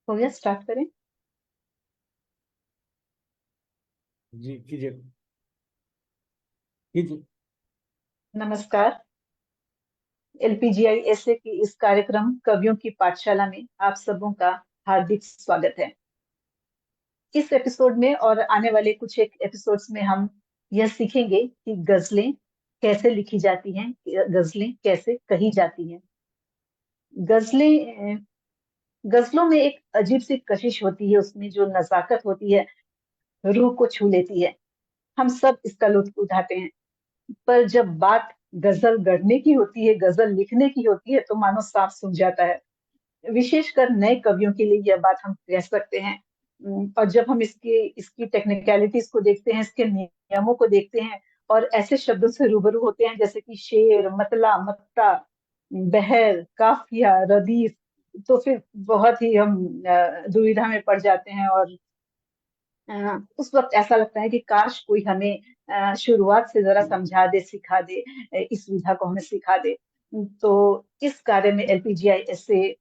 हो गया, स्टार्ट करें। जी कीजिए कीजिए। नमस्कार। एलपीजीआईएसए की इस कार्यक्रम कवियों की पाठशाला में आप सबों का हार्दिक स्वागत है। इस एपिसोड में और आने वाले कुछ एक एपिसोड्स में हम यह सीखेंगे कि गजलें कैसे लिखी जाती हैं, गजलें कैसे कही जाती हैं। गजलें गजलों में एक अजीब सी कशिश होती है, उसमें जो नजाकत होती है रूह को छू लेती है। हम सब इसका लुत्फ उठाते हैं, पर जब बात गजल गढ़ने की होती है, गजल लिखने की होती है, तो मानो सांप सूंघ जाता है। विशेषकर नए कवियों के लिए यह बात हम कह सकते हैं। और जब हम इसके इसकी टेक्निकलिटीज को देखते हैं, इसके नियमों को देखते हैं और ऐसे शब्दों से रूबरू होते हैं जैसे कि शेर, मतला, मत्ता, बहर, काफिया, रदीफ, तो फिर बहुत ही हम दुविधा में पड़ जाते हैं। और उस वक्त ऐसा लगता है कि काश कोई हमें शुरुआत से जरा समझा दे, सिखा दे, इस विधा को हमें सिखा दे। तो इस कार्य में एलपीजीआई से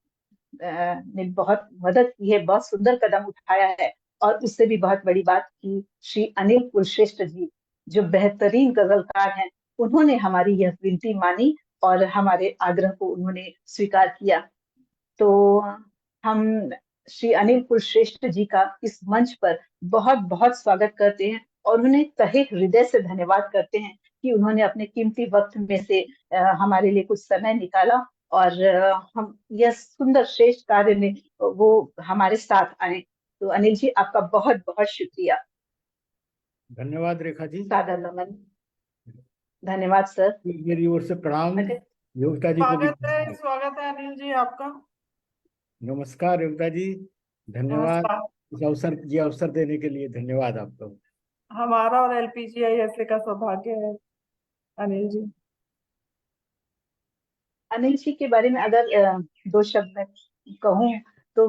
ने बहुत मदद की है, बहुत सुंदर कदम उठाया है। और उससे भी बहुत बड़ी बात की श्री अनिल कुलश्रेष्ठ जी, जो बेहतरीन गजलकार हैं, उन्होंने हमारी यह विनती मानी और हमारे आग्रह को उन्होंने स्वीकार किया। तो हम श्री अनिल कुलश्रेष्ठ जी का इस मंच पर बहुत बहुत स्वागत करते हैं और उन्हें तहे हृदय से धन्यवाद करते हैं कि उन्होंने अपने कीमती वक्त में से हमारे लिए कुछ समय निकाला और हम यह सुंदर श्रेष्ठ कार्य में वो हमारे साथ आए। तो अनिल जी, आपका बहुत बहुत शुक्रिया। धन्यवाद रेखा जी। सादर नमन। धन्यवाद सर। मेरी ओर से प्रणाम। अगर योगिता जी को भी स्वागत है अनिल जी आपका। नमस्कार योगिता जी। धन्यवाद। नमस्कार। ये अवसर देने के लिए धन्यवाद आपका। हमारा और एलपीजीआईएसए का सौभाग्य है अनिल जी। अनिल जी के बारे में अगर दो शब्द मैं कहूँ तो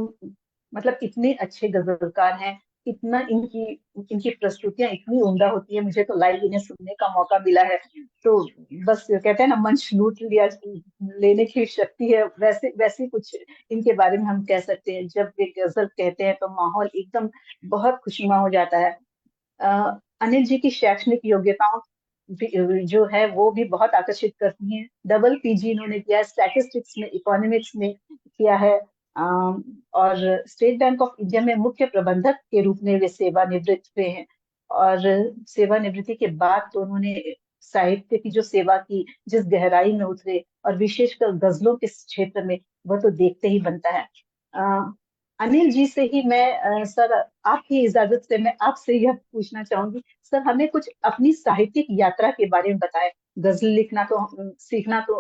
मतलब इतने अच्छे गजलकार हैं, इतना इनकी इनकी प्रस्तुतियां इतनी उम्दा होती है। मुझे तो लाइव इन्हें सुनने का मौका मिला है, तो बस कहते हैं ना, मंच लूट लिया, लेने की शक्ति है, वैसे वैसे कुछ इनके बारे में हम कह सकते हैं। जब वे गजल कहते हैं तो माहौल एकदम बहुत खुशनुमा हो जाता है। अनिल जी की शैक्षणिक योग्यताओं जो है वो भी बहुत आकर्षित करती हैं। डबल पीजी इन्होंने किया है, स्टैटिस्टिक्स में, इकोनॉमिक्स में किया है। और स्टेट बैंक ऑफ इंडिया में मुख्य प्रबंधक के रूप में वे सेवानिवृत्त हुए हैं। और सेवानिवृत्ति के बाद तो उन्होंने साहित्य की जो सेवा की, जिस गहराई में उतरे, और विशेषकर गजलों के क्षेत्र में, वह तो देखते ही बनता है। अनिल जी से ही मैं सर, आपकी इजाजत से मैं आपसे यह पूछना चाहूंगी सर, हमें कुछ अपनी साहित्यिक यात्रा के बारे में बताएं। गजल लिखना तो सीखना तो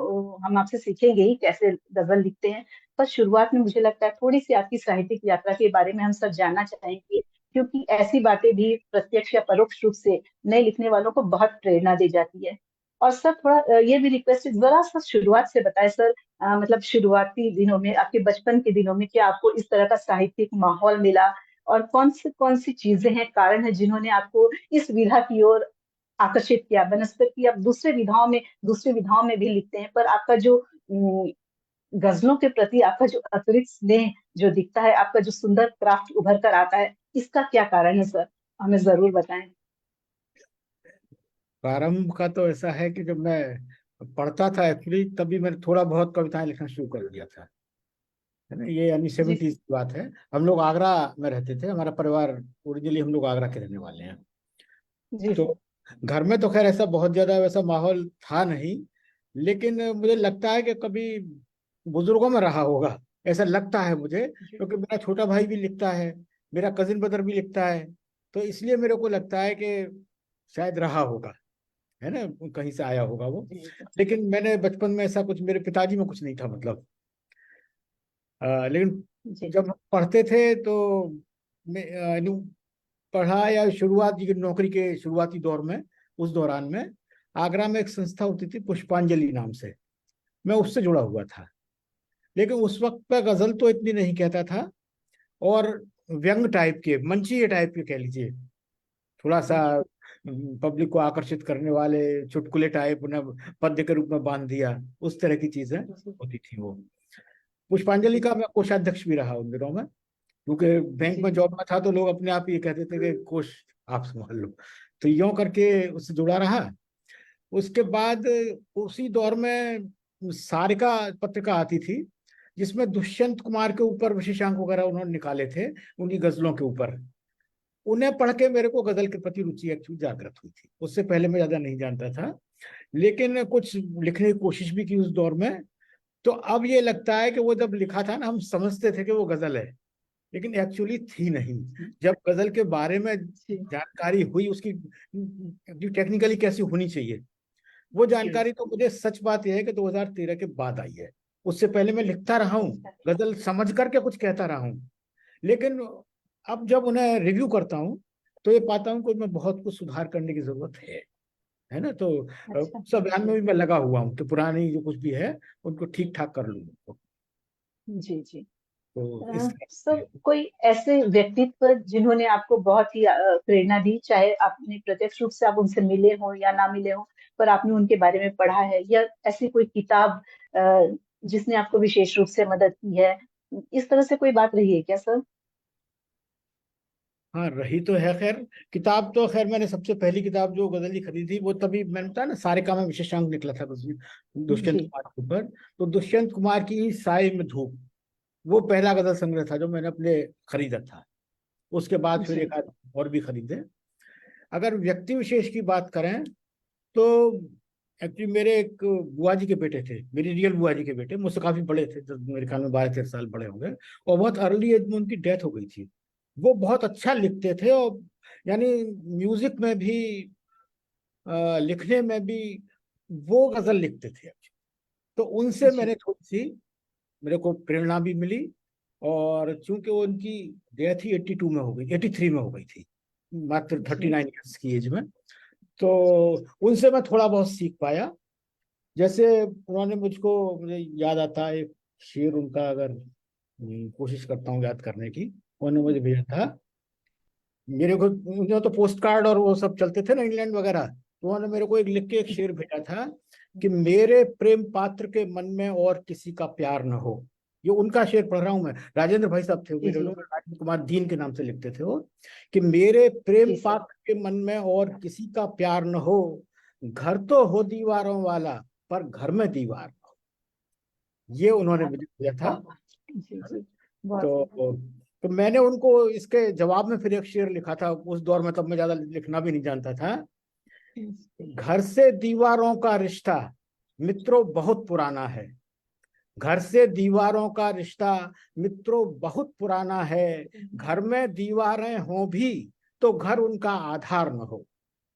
हम आपसे सीखेंगे ही, कैसे गजल लिखते हैं, पर शुरुआत में मुझे लगता है थोड़ी सी आपकी साहित्यिक यात्रा के बारे में हम सब जानना चाहेंगे, क्योंकि ऐसी बातें भी प्रत्यक्ष या परोक्ष रूप से नए लिखने वालों को बहुत प्रेरणा दे जाती है। और सर थोड़ा ये भी रिक्वेस्ट है, जरा सा शुरुआत से बताएं सर। मतलब शुरुआती दिनों में, आपके बचपन के दिनों में, क्या आपको इस तरह का साहित्यिक माहौल मिला, और कौन सी चीजें हैं, कारण है जिन्होंने आपको इस विधा की ओर आकर्षित किया। बनस्पति आप दूसरे विधाओं में भी लिखते हैं, पर आपका जो गजलों के प्रति आपका जो अतिरिक्त स्नेह जो दिखता है, आपका जो सुंदर क्राफ्ट उभर कर आता है, इसका क्या कारण है सर, हमें जरूर बताएं। प्रारंभ का तो ऐसा है कि जब मैं पढ़ता था एक्चुअली, तभी मैंने थोड़ा बहुत कविताएं लिखना शुरू कर दिया था। है ना, ये यानी जी 70s की बात है। हम लोग आगरा में रहते थे, हमारा परिवार ओरिजिनली, हम लोग आगरा के रहने वाले हैं। जी तो घर में तो खैर ऐसा बहुत ज्यादा वैसा माहौल था नहीं, लेकिन मुझे लगता है कि कभी बुजुर्गों में रहा होगा, ऐसा लगता है मुझे, जी क्योंकि मेरा छोटा भाई भी लिखता है, मेरा कजिन ब्रदर भी लिखता है। तो इसलिए मेरे को लगता है कि शायद रहा होगा, है ना, कहीं से आया होगा वो। जी जी लेकिन मैंने बचपन में ऐसा कुछ, मेरे पिताजी में कुछ नहीं था मतलब। लेकिन जी जब हम पढ़ते थे तो मैं पढ़ा या शुरुआत की नौकरी के शुरुआती दौर में, उस दौरान में आगरा में एक संस्था होती थी पुष्पांजलि नाम से, मैं उससे जुड़ा हुआ था। लेकिन उस वक्त पे गजल तो इतनी नहीं कहता था, और व्यंग टाइप के, मंचीय टाइप के कह लीजिए, थोड़ा सा पब्लिक को आकर्षित करने वाले चुटकुले टाइप ना पद्य के रूप में बांध दिया, उस तरह की चीजें होती थी वो। पुष्पांजलि का मैं कोषाध्यक्ष भी रहा उन दिनों में, क्योंकि बैंक में जॉब में था तो लोग अपने आप ये कहते थे कि कोष आप संभाल लो, तो यूं करके उससे जुड़ा रहा। उसके बाद उसी दौर में सारिका पत्रिका आती थी, जिसमें दुष्यंत कुमार के ऊपर विशेषांक वगैरह उन्होंने निकाले थे, उन्हीं गजलों के ऊपर। उन्हें पढ़ के मेरे को गजल के प्रति रुचि एक्चुअली जागृत हुई थी। उससे पहले मैं ज्यादा नहीं जानता था, लेकिन कुछ लिखने की कोशिश भी की उस दौर में। तो अब ये लगता है कि वो जब लिखा था ना, हम समझते थे कि वो गजल है, लेकिन एक्चुअली थी नहीं। जब गजल के बारे में जानकारी हुई, उसकी टेक्निकली कैसी होनी चाहिए, वो जानकारी तो मुझे, सच बात यह है कि 2013 के बाद आई है। उससे पहले मैं लिखता रहा हूँ, गजल समझ करके कुछ कहता रहा हूँ, लेकिन अब जब उन्हें रिव्यू करता हूँ तो ये पाता हूँ कि मैं बहुत कुछ सुधार करने की जरूरत है ना। तो उस अभियान में भी मैं लगा हुआ हूँ कि पुरानी जो कुछ भी है उनको ठीक ठाक कर लूँ। जी जी। तो सर, कोई ऐसे व्यक्तित्व जिन्होंने आपको बहुत ही प्रेरणा दी, चाहे आपने प्रत्यक्ष रूप से आप उनसे मिले हो या ना मिले हो, पर आपने उनके बारे में पढ़ा है, या ऐसी कोई किताब जिसने आपको विशेष रूप से मदद की है, इस तरह से कोई बात रही है क्या सर? हाँ, रही तो है। खैर, किताब तो खैर मैंने सबसे पहली किताब जो गजल की खरीदी थी वो तभी मैंने बताया ना, सारिका में विशेषांक निकला था दुष्यंत जी कुमार के ऊपर। तो दुष्यंत कुमार की साय में धूप, वो पहला गजल संग्रह था जो मैंने अपने खरीदा था। उसके बाद फिर जी एक आध और भी खरीदे। अगर व्यक्ति विशेष की बात करें तो एक्चुअली मेरे एक बुआ जी के बेटे थे, मेरी रियल बुआ जी के बेटे, मुझसे काफी बड़े थे, तो मेरे ख्याल में 12-13 साल बड़े होंगे, और बहुत अर्ली एज में उनकी डेथ हो गई थी। वो बहुत अच्छा लिखते थे, और यानी म्यूजिक में भी लिखने में भी वो गजल लिखते थे। तो उनसे जी मैंने थोड़ी सी, मेरे को प्रेरणा भी मिली। और चूंकि वो उनकी डेथ ही 82 में हो गई, 83 में हो गई थी, मात्र जी 39 ईयर्स की एज में। तो उनसे मैं थोड़ा बहुत सीख पाया। जैसे उन्होंने मुझको, मुझे याद आता है एक शेर उनका, अगर कोशिश करता हूँ याद करने की, उन्होंने मुझे भेजा था। मेरे को उन्होंने तो पोस्ट कार्ड और वो सब चलते थे ना, इंग्लैंड वगैरह, तो उन्होंने मेरे को एक लिख के एक शेर भेजा था कि मेरे प्रेम पात्र के मन में और किसी का प्यार न हो। ये उनका शेर पढ़ रहा हूं मैं, राजेंद्र भाई साहब थे जी मेरे जी लोग, राजेंद्र कुमार दीन के नाम से लिखते थे वो, कि मेरे प्रेम जी सर। पात्र के मन में और किसी का प्यार न हो, घर तो हो दीवारों वाला पर घर में दीवार न हो। ये उन्होंने वाह मुझे दिया था। वाह, जी जी, बहुत तो सुंदर। तो मैंने उनको इसके जवाब में फिर एक शेर लिखा था उस दौर में, तब मैं ज्यादा लिखना भी नहीं जानता था। घर से दीवारों का रिश्ता मित्रों बहुत पुराना है, घर से दीवारों का रिश्ता मित्रों बहुत पुराना है, घर में दीवारें हों भी तो घर उनका आधार न हो,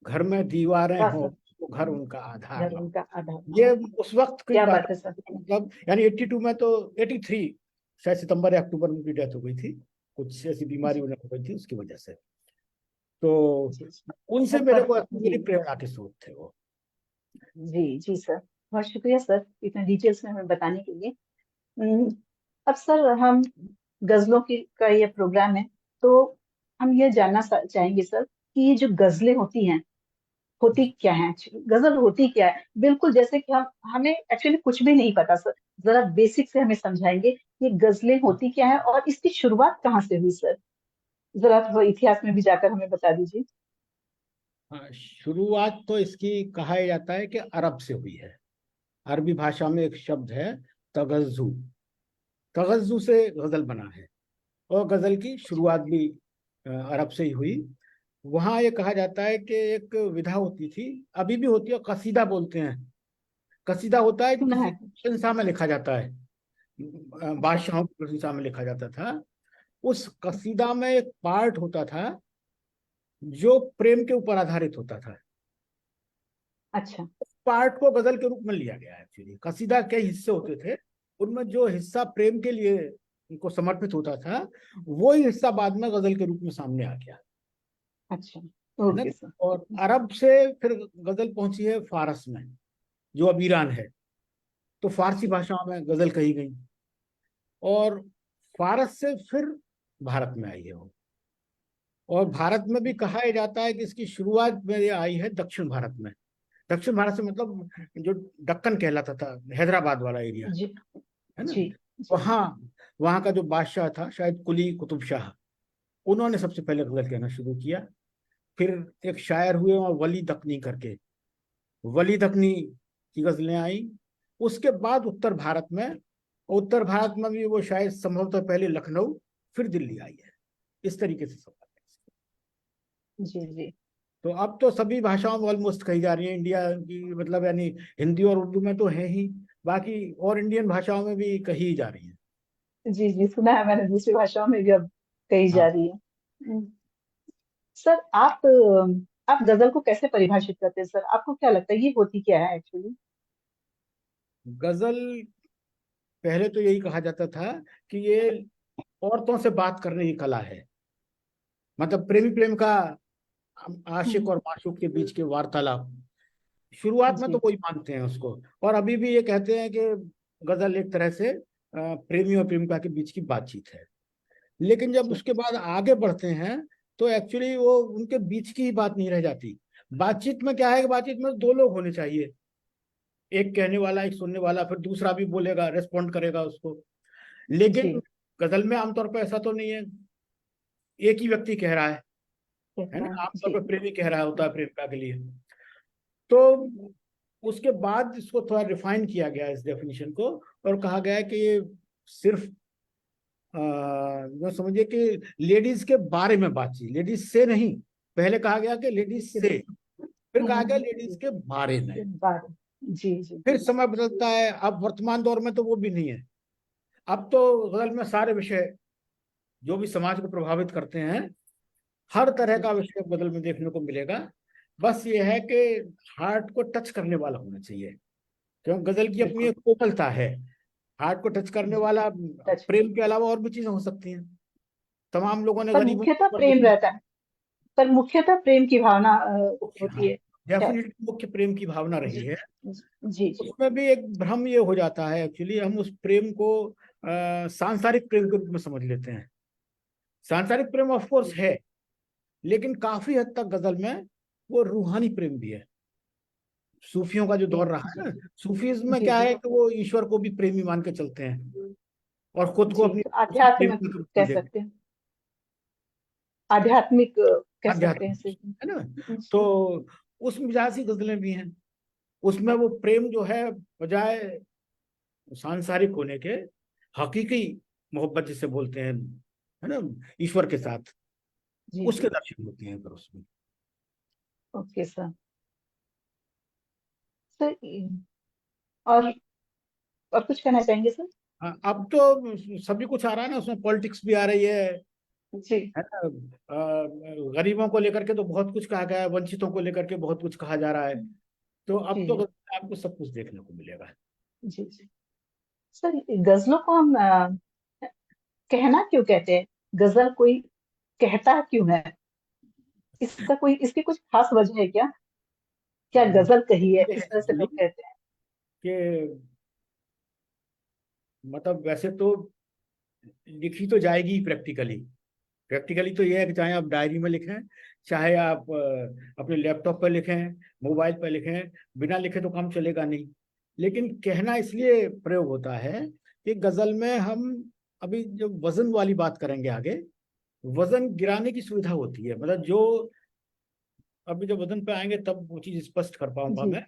घर में दीवारें वाह हों सर, तो घर उनका आधार घर न हो। उनका आधार। ये उस वक्त की क्या बात बात है सर। है, मतलब यानी 82 में, तो 83 शायद सितंबर या अक्टूबर में उनकी डेथ हो गई थी, कुछ ऐसी बीमारी उन्हें हो गई थी उसकी वजह से। तो जी जी उनसे सर, मेरे पर को जी मेरी प्रेरणा के स्रोत थे वो। जी जी सर, बहुत शुक्रिया सर इतना डिटेल्स में हमें बताने के लिए। हम्म, अब सर हम गजलों की का ये प्रोग्राम है, तो हम ये जानना चाहेंगे सर कि ये जो गजलें होती हैं, होती क्या है, गजल होती क्या है, बिल्कुल जैसे कि हमें एक्चुअली कुछ भी नहीं पता सर, जरा बेसिक से हमें समझाएंगे ये गजलें होती क्या है और इसकी शुरुआत कहाँ से हुई सर? जरा थोड़ा इतिहास में भी जाकर हमें बता दीजिए। हाँ, शुरुआत तो इसकी कहा जाता है कि अरब से हुई है। अरबी भाषा में एक शब्द है तगज़्ज़ु, तगज़्ज़ु से गजल बना है, और गजल की शुरुआत भी अरब से ही हुई। वहाँ ये कहा जाता है कि एक विधा होती थी, अभी भी होती है, कसीदा बोलते हैं। कसीदा होता है जो सुना किसी है। प्रशंसा में लिखा जाता है, अच्छा बादशाहों की प्रशंसा में लिखा जाता था। उस कसीदा में एक पार्ट होता था जो प्रेम के ऊपर आधारित होता था। अच्छा पार्ट को गजल के रूप में लिया गया है। एक्चुअली कसीदा के हिस्से होते थे, उनमें जो हिस्सा प्रेम के लिए उनको समर्पित होता था, वो ही हिस्सा बाद में गजल के रूप में सामने आ गया, अच्छा, है ना। Okay sir. और अरब से फिर गजल पहुंची है फारस में, जो अब ईरान है, तो फारसी भाषा में गजल कही गई, और फारस से फिर भारत में आई है वो। और भारत में भी कहा जाता है कि इसकी शुरुआत में ये आई है दक्षिण भारत में। दक्षिण भारत से मतलब जो दक्कन कहलाता था, हैदराबाद वाला एरिया, जी है ना। जी जी वहाँ वहाँ का जो बादशाह था शायद कुली कुतुब शाह, उन्होंने सबसे पहले गजल कहना शुरू किया। फिर एक शायर हुए वहाँ वली दक्कनी करके, वली दक्कनी की गजलें आई। उसके बाद उत्तर भारत में भी वो शायद संभवतः पहले लखनऊ फिर दिल्ली आई है। इस तरीके से सब है। जी जी। तो अब तो सभी भाषाओं में ऑलमोस्ट कही जा रही है इंडिया की, मतलब यानी हिंदी और उर्दू में तो है ही, बाकी और इंडियन भाषाओं में भी कही जा रही है। जी जी, सुना है मैंने, दूसरी भाषाओं में भी अब कही जा हाँ, रही है। सर आप गजल को कैसे परिभाषित करते हैं सर? आपको क्या लगता है ये होती क्या है एक्चुअली? गजल पहले तो यही कहा जाता था कि ये औरतों से बात करने की कला है, मतलब प्रेमी प्रेम का, आशिक और माशूक के बीच के वार्तालाप। शुरुआत में तो जी वही मानते हैं उसको, और अभी भी ये कहते हैं कि गजल एक तरह से प्रेमी और प्रेमिका के बीच की बातचीत है। लेकिन जब जी उसके बाद आगे बढ़ते हैं तो एक्चुअली वो उनके बीच की ही बात नहीं रह जाती। बातचीत में क्या है कि बातचीत में दो लोग होने चाहिए, एक कहने वाला एक सुनने वाला, फिर दूसरा भी बोलेगा, रेस्पॉन्ड करेगा उसको। जी। लेकिन गजल में आमतौर पर ऐसा तो नहीं है, एक ही व्यक्ति कह रहा है ना। आमतौर जी पर प्रेमी कह रहा होता है प्रेमिका के लिए। तो उसके बाद इसको थोड़ा रिफाइन किया गया इस डेफिनेशन को, और कहा गया है कि ये सिर्फ जो समझिए कि लेडीज के बारे में बातचीत, लेडीज से नहीं। पहले कहा गया कि लेडीज से, फिर कहा गया लेडीज के बारे में। बात। जी जी फिर समय बदलता है, अब वर्तमान दौर में तो वो भी नहीं है। अब तो गजल में सारे विषय जो भी समाज को प्रभावित करते हैं, हर तरह जी का विषय बदल में देखने को मिलेगा। बस ये है कि हार्ट को टच करने वाला होना चाहिए, क्योंकि गजल की अपनी बिल्कुल। एक कोमलता है। हार्ट को टच करने जी वाला, टच। प्रेम के अलावा और भी चीजें हो सकती हैं। तमाम लोगों ने पर गरीबों मुख्यतः पर प्रेम लिखी। रहता है। पर मुख्यतः प्रेम की भावना हाँ, होती है क्या? डेफिनेटली मुख्य प्रेम की भावना जी रही है। जी जी उसमें भी एक भ्रम ये हो जाता है, एक्चुअली हम उस प्रेम को सांसारिक प्रेम के रूप में समझ लेते हैं। सांसारिक प्रेम ऑफ कोर्स जी है, लेकिन काफी हद तक गजल में वो रूहानी प्रेम भी है। सूफियों का जो जी दौर रहा है जी ना, सूफीज्म में जी क्या जी है कि वो ईश्वर को भी प्रेमी मान के चलते हैं, और खुद को जी। अपनी तो उसी आध्यात्म प्रेम के रूप कह में देखते सकते हैं, आध्यात्मिक कह हैं। सकते अध्यात्म हैं इसे। है ना। तो उस मिजाज की गजलें भी हैं। उसमें वो प्रेम जो है, बजाय सांसारिक होने के, हकीकी मोहब्बत जिसे बोलते हैं, है ना, ईश्वर के साथ, जी उसके जी। दर्शन होते हैं फिर उसमें। Okay sir. सर और और कुछ कहना चाहेंगे सर? हाँ, अब तो सभी कुछ आ रहा है ना, उसमें पॉलिटिक्स भी आ रही जी है ना। गरीबों को लेकर के तो बहुत कुछ कहा गया है, वंचितों को लेकर के बहुत कुछ कहा जा रहा है। तो अब तो जी आपको सब कुछ देखने को मिलेगा। जी जी। सर गजलों को हम कहना क्यों कहते हैं? गजल कोई कहता क्यों है? इसकी कुछ खास वजह है क्या? क्या हाँ, गजल कही है ये है इस तरह से एक्चुअली लोग कहते हैं? कि मतलब वैसे तो लिखी तो जाएगी ही प्रैक्टिकली। प्रैक्टिकली तो ये है कि चाहे आप डायरी में लिखें, चाहे आप अपने लैपटॉप पर लिखें, मोबाइल पर लिखें, बिना लिखे तो काम चलेगा नहीं। लेकिन कहना इसलिए प्रयोग होता है कि गजल में हम, अभी जो वजन वाली बात करेंगे आगे, वजन गिराने की सुविधा होती है। मतलब जो, अभी जब वजन पे आएंगे तब वो चीज स्पष्ट कर पाऊंगा जी मैं।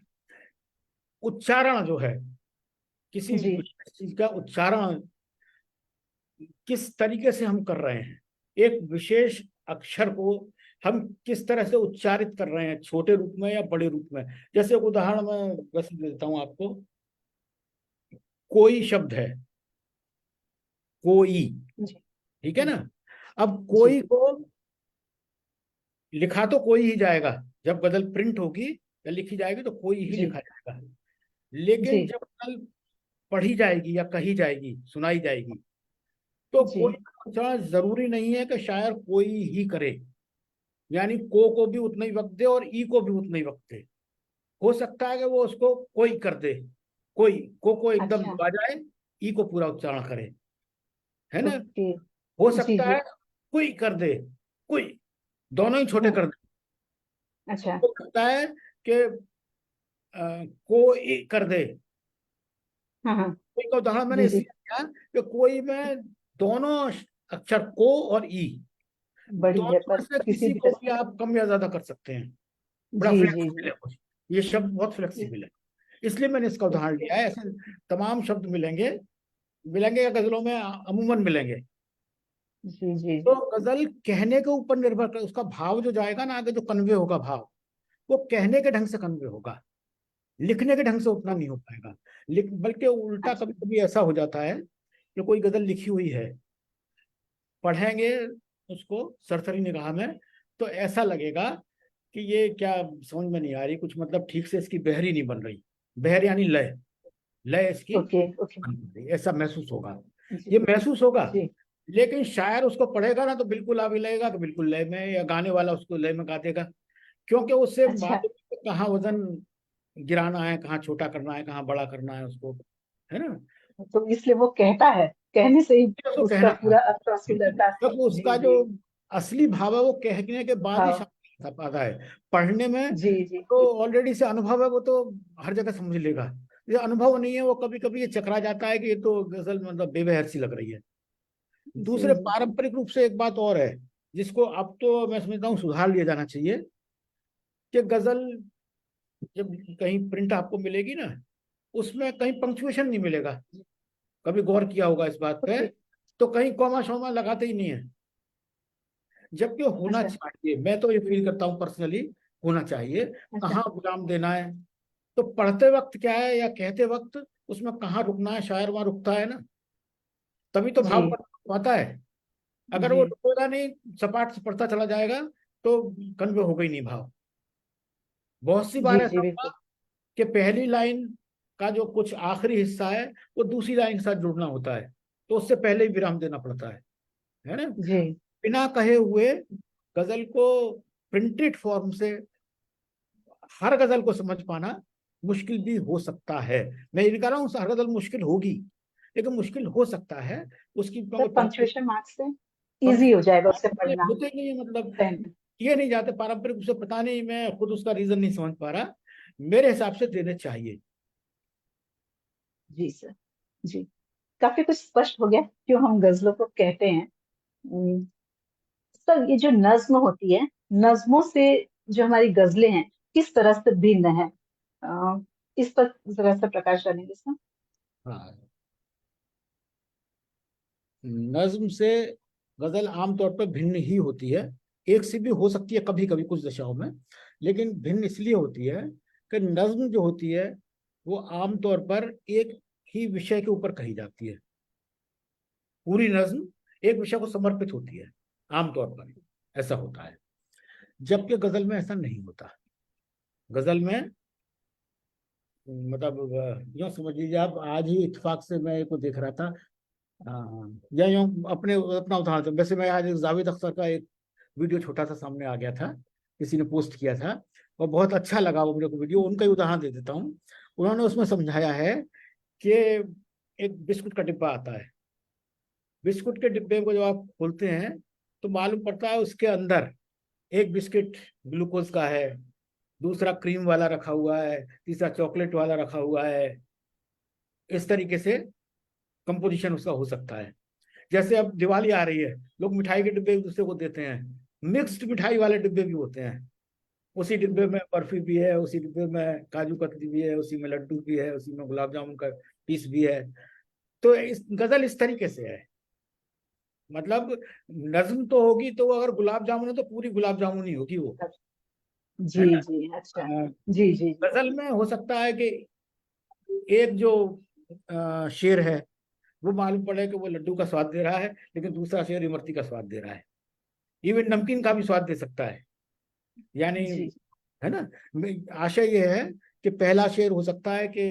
उच्चारण जो है, किसी जी विशेष चीज का उच्चारण किस तरीके से हम कर रहे हैं, एक विशेष अक्षर को हम किस तरह से उच्चारित कर रहे हैं, छोटे रूप में या बड़े रूप में। जैसे एक उदाहरण मैं वैसे देता हूं आपको। कोई शब्द है, कोई, जी ठीक है ना। अब जी कोई को लिखा तो कोई ही जाएगा, जब गजल प्रिंट होगी या लिखी जाएगी तो कोई ही जी लिखा जाएगा। लेकिन जी जब गजल पढ़ी जाएगी या कही जाएगी, सुनाई जाएगी, तो जी कोई का उच्चारण जरूरी नहीं है कि शायर कोई ही करे। यानी को भी उतना ही वक्त दे और ई को भी उतना ही वक्त दे। हो सकता है कि वो उसको कोई कर दे, कोई को एकदम अच्छा। दबा जाए, ई को पूरा उच्चारण करे, है ना। ओके। हो जी सकता जी है कोई कर दे, कोई, दोनों ही छोटे कर दे। अच्छा। तो लगता है कि कोई कर दे। हाँ हाँ। कोई का उदाहरण मैंने जी जी। इसलिए दिया कि कोई में दोनों अक्षर को और ई, बड़ी है दोनों पर में से किसी किसी भी को तरह भी आप कम या ज्यादा कर सकते हैं। बड़ा जी जी फ्लेक्सिबल जी है कुछ, ये शब्द बहुत फ्लेक्सिबल है, इसलिए मैंने इसका उदाहरण लिया है। ऐसे तमाम शब्द मिलेंगे, मिलेंगे या गजलों में अमूमन मिलेंगे। जी जी तो जी। गजल कहने के ऊपर निर्भर कर, उसका भाव जो जाएगा ना आगे, जो कन्वे होगा भाव, वो कहने के ढंग से कन्वे होगा, लिखने के ढंग से उतना नहीं हो पाएगा। बल्कि उल्टा कभी अच्छा। कभी ऐसा हो जाता है कि कोई गजल लिखी हुई है, पढ़ेंगे उसको सरसरी निगाह में तो ऐसा लगेगा कि ये क्या समझ में नहीं आ रही, कुछ मतलब ठीक से इसकी बहरी नहीं बन रही। बहर यानी लय, लय इसकी ओके ओके। बन रही, ऐसा महसूस होगा। जी ये महसूस होगा, जी। लेकिन शायर उसको पढ़ेगा ना तो बिल्कुल अभी लगेगा कि बिल्कुल लय में, या गाने वाला उसको लय में गा देगा, क्योंकि उससे अच्छा। मालूम है कहाँ वजन गिराना है, कहाँ छोटा करना है, कहाँ बड़ा करना है उसको, है ना। तो इसलिए वो कहता है, कहने से ही उसको उसका कहना था, पूरा अर्थ और सुंदरता। क्योंकि जी उसका जो जी। असली भाव है वो कहने के बाद ही भाव। सामने आता है। पढ़ने में जी जी। तो ऑलरेडी से अनुभव है, वो तो हर जगह समझ लेगा। ये अनुभव नहीं है, वो कभी कभी ये चकरा जाता है कि ये तो गजल मतलब बेबहर सी लग रही है। जी दूसरे जी। पारंपरिक रूप से एक बात और है, जिसको अब तो मैं समझता हूँ सुधार लिया जाना चाहिए, कि गजल जब कहीं प्रिंट आपको मिलेगी ना, उसमें कहीं पंक्चुएशन नहीं मिलेगा। कभी गौर किया होगा इस बात पे, ओके। तो कहीं कॉमा शोमा लगाते ही नहीं है, जबकि होना अच्छा चाहिए। मैं तो ये फील करता हूँ पर्सनली, होना चाहिए। अच्छा। कहाँ विराम देना है, तो पढ़ते वक्त क्या है या कहते वक्त उसमें कहाँ रुकना है, शायर वहां रुकता है ना, तभी तो जी भाव पर पाता है। अगर जी वो रुकेगा नहीं, सपाट से पढ़ता चला जाएगा, तो कन्वे हो गई नहीं भाव। बहुत सी बार जी ऐसा जी होगा बिल्कुल। कि पहली लाइन का जो कुछ आखिरी हिस्सा है वो दूसरी लाइन के साथ जुड़ना होता है, तो उससे पहले ही विराम देना पड़ता है ना। जी बिना कहे हुए गजल को प्रिंटेड फॉर्म से हर गजल को समझ पाना मुश्किल भी हो सकता है। मैं ये नहीं कह रहा हूँ हर गजल मुश्किल होगी, लेकिन मुश्किल हो सकता है। उसकी सर पंक्ति पंक्चुएशन मार्क्स से इजी हो जाएगा उसे पढ़ना होते नहीं है, मतलब पहनना। ये नहीं जाते पारंपरिक रूप से, पता नहीं, मैं खुद उसका रीजन नहीं समझ पा रहा। मेरे हिसाब से देने चाहिए। जी सर। जी। काफी कुछ स्पष्ट हो गया क्यों हम गजलों को कहते हैं। सर ये जो नज्म होती है, नज्मों से जो हमारी गजलें हैं किस तरह से भिन्न है, इस पर जरा सा प्रकाश डालेंगे सर। हाँ, नज्म से गजल आमतौर पर भिन्न ही होती है। एक सी भी हो सकती है कभी कभी कुछ दशाओं में, लेकिन भिन्न इसलिए होती है कि नज्म जो होती है वो आमतौर पर एक ही विषय के ऊपर कही जाती है। पूरी नज्म एक विषय को समर्पित होती है, आमतौर पर ऐसा होता है। जबकि गजल में ऐसा नहीं होता। गजल में मतलब यूँ समझ लीजिए आप, आज ही इत्तेफाक से मैं को देख रहा था। हाँ, या यूँ अपना उदाहरण दूं। वैसे मैं आज जावेद अख्तर का एक वीडियो छोटा सा सामने आ गया था, किसी ने पोस्ट किया था, और बहुत अच्छा लगा वो मेरे को वीडियो। उनका ही उदाहरण दे देता हूँ। उन्होंने उसमें समझाया है कि एक बिस्कुट का डिब्बा आता है। बिस्कुट के डिब्बे को जब आप खोलते हैं तो मालूम पड़ता है उसके अंदर एक बिस्किट ग्लूकोज का है, दूसरा क्रीम वाला रखा हुआ है, तीसरा चॉकलेट वाला रखा हुआ है। इस तरीके से कंपोजिशन उसका हो सकता है। जैसे अब दिवाली आ रही है, लोग मिठाई के डिब्बे एक दूसरे को देते हैं, मिक्स्ड मिठाई वाले डिब्बे भी होते हैं। उसी डिब्बे में बर्फी भी है, उसी डिब्बे में काजू कतली भी है, उसी में लड्डू भी है, उसी में गुलाब जामुन का पीस भी है। तो इस गजल इस तरीके से है, मतलब नज्म तो होगी तो अगर गुलाब जामुन है तो पूरी गुलाब जामुन ही होगी वो, है जी ना। जी। अच्छा। अ, जी जी जी। गजल में हो सकता है कि एक जो शेर है वो मालूम पड़े कि वो लड्डू का स्वाद दे रहा है, लेकिन दूसरा शेर इमरती का स्वाद दे रहा है। इवन नमकीन का भी स्वाद दे सकता है, यानी, जी है ना। आशय ये है कि पहला शेर हो सकता है कि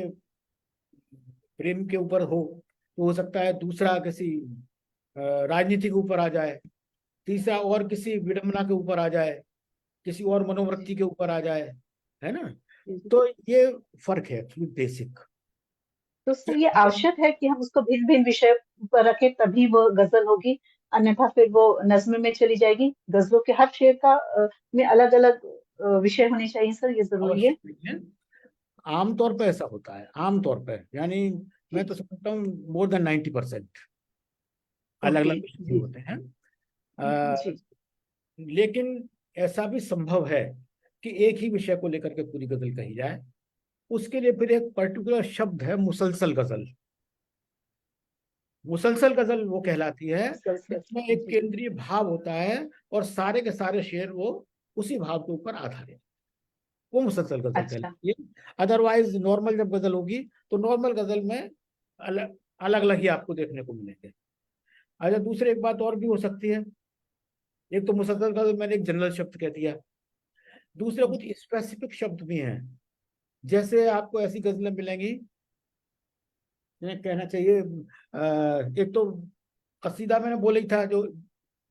प्रेम के ऊपर हो, तो हो सकता है दूसरा किसी राजनीति के ऊपर आ जाए, तीसरा और किसी विडंबना के ऊपर आ जाए, किसी और मनोवृत्ति के ऊपर आ जाए, है ना। जी। तो ये फर्क है एक्चुअली बेसिक। तो सर ये आवश्यक है कि हम उसको भिन्न भिन्न विषय पर रखें तभी वो गजल होगी, अन्यथा फिर वो नज्म में चली जाएगी। गजलों के हर शेर का में अलग अलग विषय होने चाहिए सर, ये जरूरी है। अवश्य नहीं है। आमतौर पे ऐसा होता है, आमतौर पे, यानी मैं तो समझता हूँ मोर देन 90% अलग ओके अलग विषय जी होते हैं। अ, जी। लेकिन ऐसा भी संभव है कि एक ही विषय को लेकर के पूरी गजल कही जाए। उसके लिए फिर एक पर्टिकुलर शब्द है, मुसलसल गजल। मुसलसल गजल वो कहलाती है मुसलसल जिसमें एक जी। केंद्रीय भाव होता है और सारे के सारे शेर वो उसी भाव के ऊपर आधारित, वो मुसलसल गजल अच्छा कहलाती है। अदरवाइज नॉर्मल जब गजल होगी तो नॉर्मल गजल में अलग अलग अलग ही आपको देखने को मिलेंगे। अच्छा, दूसरी एक बात और भी हो सकती है। एक तो मुसलसल गजल मैंने एक जनरल शब्द कह दिया, दूसरे कुछ स्पेसिफिक शब्द भी हैं। जैसे आपको ऐसी गजलें मिलेंगी जिन्हें कहना चाहिए एक तो कसीदा मैंने बोला ही था जो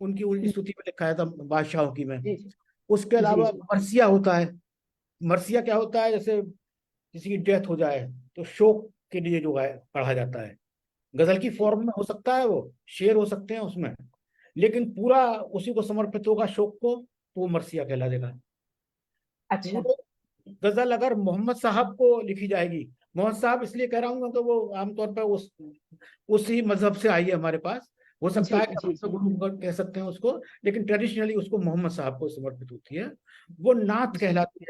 उनकी स्तुति में लिखा है था बादशाहों की में। जी जी उसके जी अलावा जी मरसिया होता है। मरसिया क्या होता है, जैसे किसी की डेथ हो जाए तो शोक के लिए जो है पढ़ा जाता है। गजल की जी। फॉर्म में हो सकता है, वो शेर हो सकते हैं उसमें, लेकिन पूरा उसी को समर्पित होगा शोक को, तो वो मरसिया कहला देगा। अच्छा पूरे गजल अगर मोहम्मद साहब को लिखी जाएगी, मोहम्मद साहब इसलिए कह रहा हूँ क्योंकि वो आमतौर पर उसी मजहब से आई है हमारे पास। हो सकता जी है कि जी हम जी गुरु कह सकते हैं उसको, लेकिन ट्रेडिशनली उसको मोहम्मद साहब को समर्पित होती है। वो नात जी। कहलाती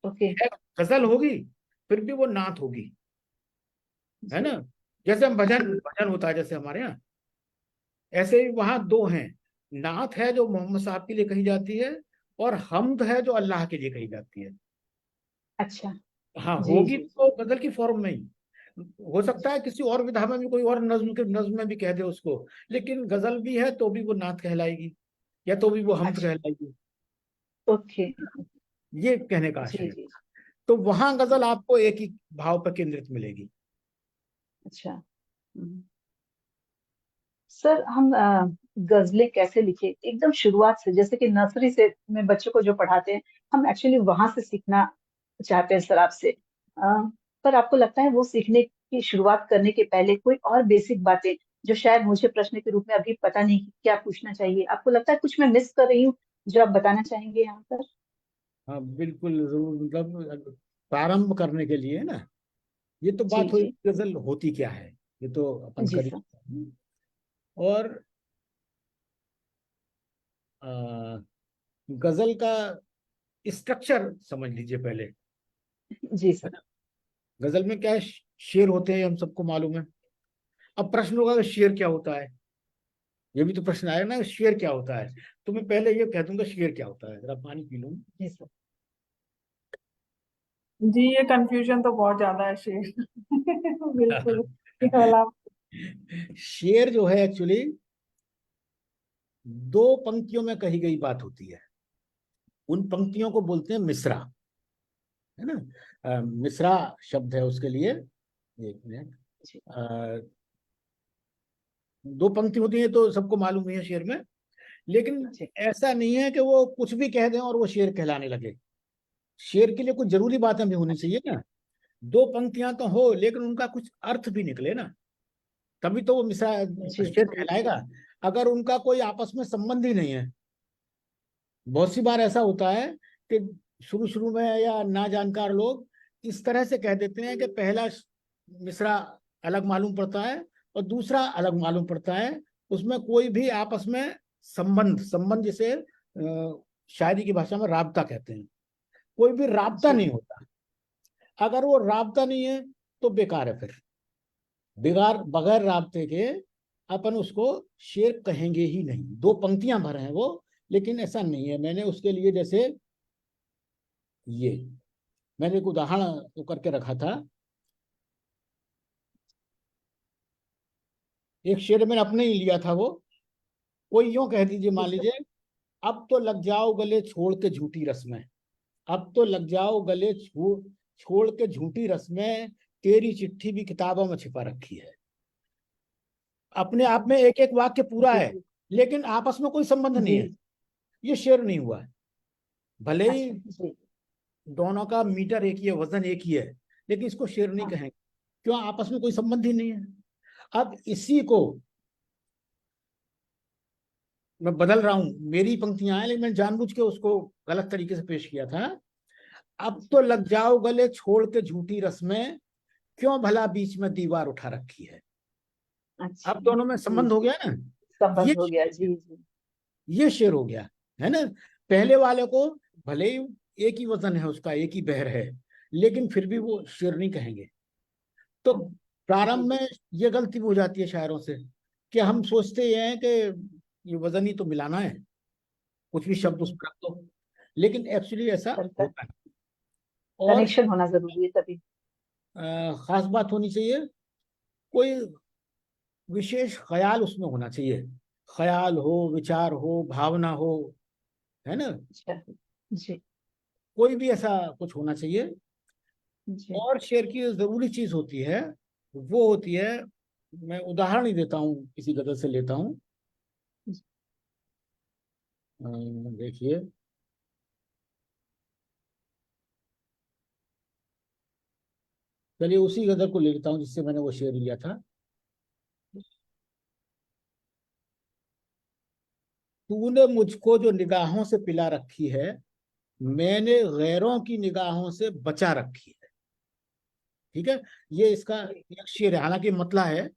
ओके है। गजल होगी फिर भी वो नात होगी, है जी ना। जैसे हम भजन जी। भजन होता है जैसे हमारे यहाँ, ऐसे ही वहां दो हैं। नात है जो मोहम्मद साहब के लिए कही जाती है, और हम्द है जो अल्लाह के लिए कही जाती है। अच्छा हाँ, जी होगी जी तो गजल की फॉर्म में ही। हो सकता जी। है किसी और विधा में भी कोई और नज्म के नज्म में भी कह दे उसको, लेकिन गजल भी है तो भी वो नात कहलाएगी, या तो भी वो हम्द अच्छा कहलाएगी। ओके ये कहने का आशय जी है। जी। तो वहां गजल आपको एक ही भाव पर केंद्रित मिलेगी। अच्छा सर, हम गजलें कैसे लिखे एकदम शुरुआत से, जैसे कि नर्सरी से में बच्चों को जो पढ़ाते हैं, हम एक्चुअली वहां से सीखना चाहते हैं सर आपसे। पर आपको लगता है वो सीखने की शुरुआत करने के पहले कोई और बेसिक बातें जो शायद मुझे प्रश्न के रूप में अभी पता नहीं कि क्या पूछना चाहिए, आपको लगता है कुछ मैं मिस कर रही हूँ जो आप बताना चाहेंगे यहाँ पर? हाँ बिल्कुल जरूर, मतलब प्रारंभ करने के लिए ना, ये तो जी बात हुई जी गजल होती क्या है, ये तो अपन जी करी। सर। और आ, गजल का स्ट्रक्चर समझ लीजिए पहले, जी है सर। ना। गजल में क्या है, शेर होते हैं, हम सबको मालूम है। अब प्रश्न होगा कि शेर क्या होता है, ये भी तो प्रश्न आया ना, शेर क्या होता है। तो मैं पहले ये कह दूंगा शेर क्या होता है, जरा पानी पी लूं। जी सर। जी, ये कंफ्यूजन तो बहुत ज्यादा है शेर बिल्कुल ये वाला। शेर जो है एक्चुअली दो पंक्तियों में कही गई बात होती है। उन पंक्तियों को बोलते हैं मिसरा, है ना। मिसरा शब्द है उसके लिए। एक मिनट। जी अ, दो पंक्ति होती है तो सबको मालूम ही है शेर में, लेकिन जी ऐसा नहीं है कि वो कुछ भी कह दें और वो शेर कहलाने लगे। शेर के लिए कुछ जरूरी बातें भी होनी अच्छा चाहिए ना। दो पंक्तियां तो हो लेकिन उनका कुछ अर्थ भी निकले ना, तभी तो वो मिसरा जी शेर जी कहलाएगा। अगर उनका कोई आपस में संबंध ही नहीं है, बहुत सी बार ऐसा होता है कि शुरू शुरू में या ना जानकार लोग इस तरह से कह देते हैं कि पहला मिसरा अलग मालूम पड़ता है और दूसरा अलग मालूम पड़ता है, उसमें कोई भी आपस में संबंध संबंध जिसे शायरी की भाषा में राबता कहते हैं, कोई भी राबता जी। नहीं होता। अगर वो राबता नहीं है तो बेकार है, फिर बेकार बगैर राबते के अपन उसको शेर कहेंगे ही नहीं। दो पंक्तियां भर हैं वो, लेकिन ऐसा नहीं है। मैंने उसके लिए जैसे ये मैंने एक उदाहरण वो करके रखा था। एक शेर मैंने अपने ही लिया था, वो यूं कह दीजिए, जी मान सर। लीजिए, अब तो लग जाओ गले छोड़ के झूठी रस्में, अब तो लग जाओ गले छोड़ के झूठी रस्में, तेरी चिट्ठी भी किताबों में छिपा रखी है। अपने आप में एक एक वाक्य पूरा जी है, जी लेकिन आपस में कोई संबंध नहीं जी। है। ये शेर नहीं हुआ है। भले ही अच्छा जी दोनों का मीटर एक ही है, वजन एक ही है, लेकिन इसको शेर नहीं हाँ कहेंगे। क्यों? आपस में कोई संबंध ही नहीं है। अब इसी को मैं बदल रहा हूँ, मेरी पंक्तियां हैं लेकिन मैंने जानबूझ के उसको गलत तरीके से पेश किया था। अब तो लग जाओ गले छोड़ के झूठी रस्में, क्यों भला बीच में दीवार उठा रखी है। अच्छा अब दोनों में जी, संबंध हो गया ना, ये संबंध हो गया, जी जी। ये शेर हो गया, है ना। पहले वाले को भले ही एक ही वजन है उसका, एक ही बहर है, लेकिन फिर भी वो शेर नहीं कहेंगे। तो प्रारंभ जी, में ये गलती हो जाती है शायरों से कि हम सोचते ये हैं कि ये वजन ही तो मिलाना है, कुछ भी शब्द जी, उसमें रख दो, लेकिन एक्चुअली ऐसा होता है। और कनेक्शन होना जरूरी है तभी। खास बात होनी चाहिए, कोई विशेष ख्याल उसमें होना चाहिए, ख्याल हो, विचार हो, भावना हो, है ना। अच्छा जी कोई भी ऐसा कुछ होना चाहिए। जी। और शेर की जो जरूरी चीज होती है वो होती है, मैं उदाहरण ही देता हूँ, किसी गजल से लेता हूँ। देखिए, चलिए उसी गजल को ले लेता हूँ जिससे मैंने वो शेर लिया था। तूने मुझको जो निगाहों से पिला रखी है, मैंने गैरों की निगाहों से बचा रखी है। ठीक है, ये इसका एक शेर है, हालांकि मतला है,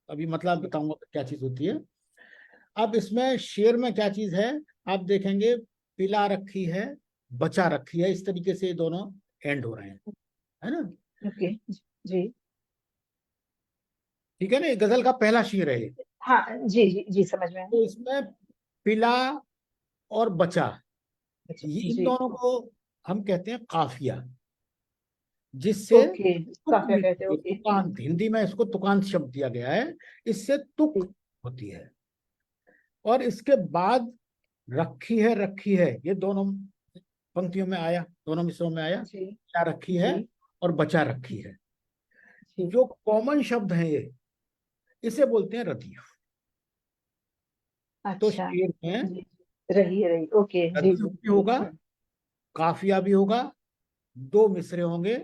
अभी मतलब बताऊंगा क्या चीज होती है। अब इसमें शेर में क्या चीज है, आप देखेंगे, पिला रखी है, बचा रखी है, इस तरीके से ये दोनों एंड हो रहे हैं, है ना। ओके जी। ठीक है ना, ये गजल का पहला शेर है ये। हाँ जी जी जी, समझ में आया। तो इसमें पिला और बचा, अच्छा, ये इन जी। दोनों को हम कहते हैं काफिया, जिससे ओके, तुक काफिया कहते हैं, मिलती है, ओके। तुकांत, हिंदी में इसको तुकांत शब्द दिया गया है, इससे तुक जी होती है। और इसके बाद रखी है, ये दोनों पंक्तियों में आया, दोनों मिसरों में आया, जी क्या रखी है जी और बचा रखी है। जी। जो कॉमन शब्द है ये, इसे बोलते हैं रदीफ। तो अच्छा शेर में जी, रही है, रही, ओके, जी रदीफ जी। भी होगा, काफिया भी होगा, दो मिसरे होंगे,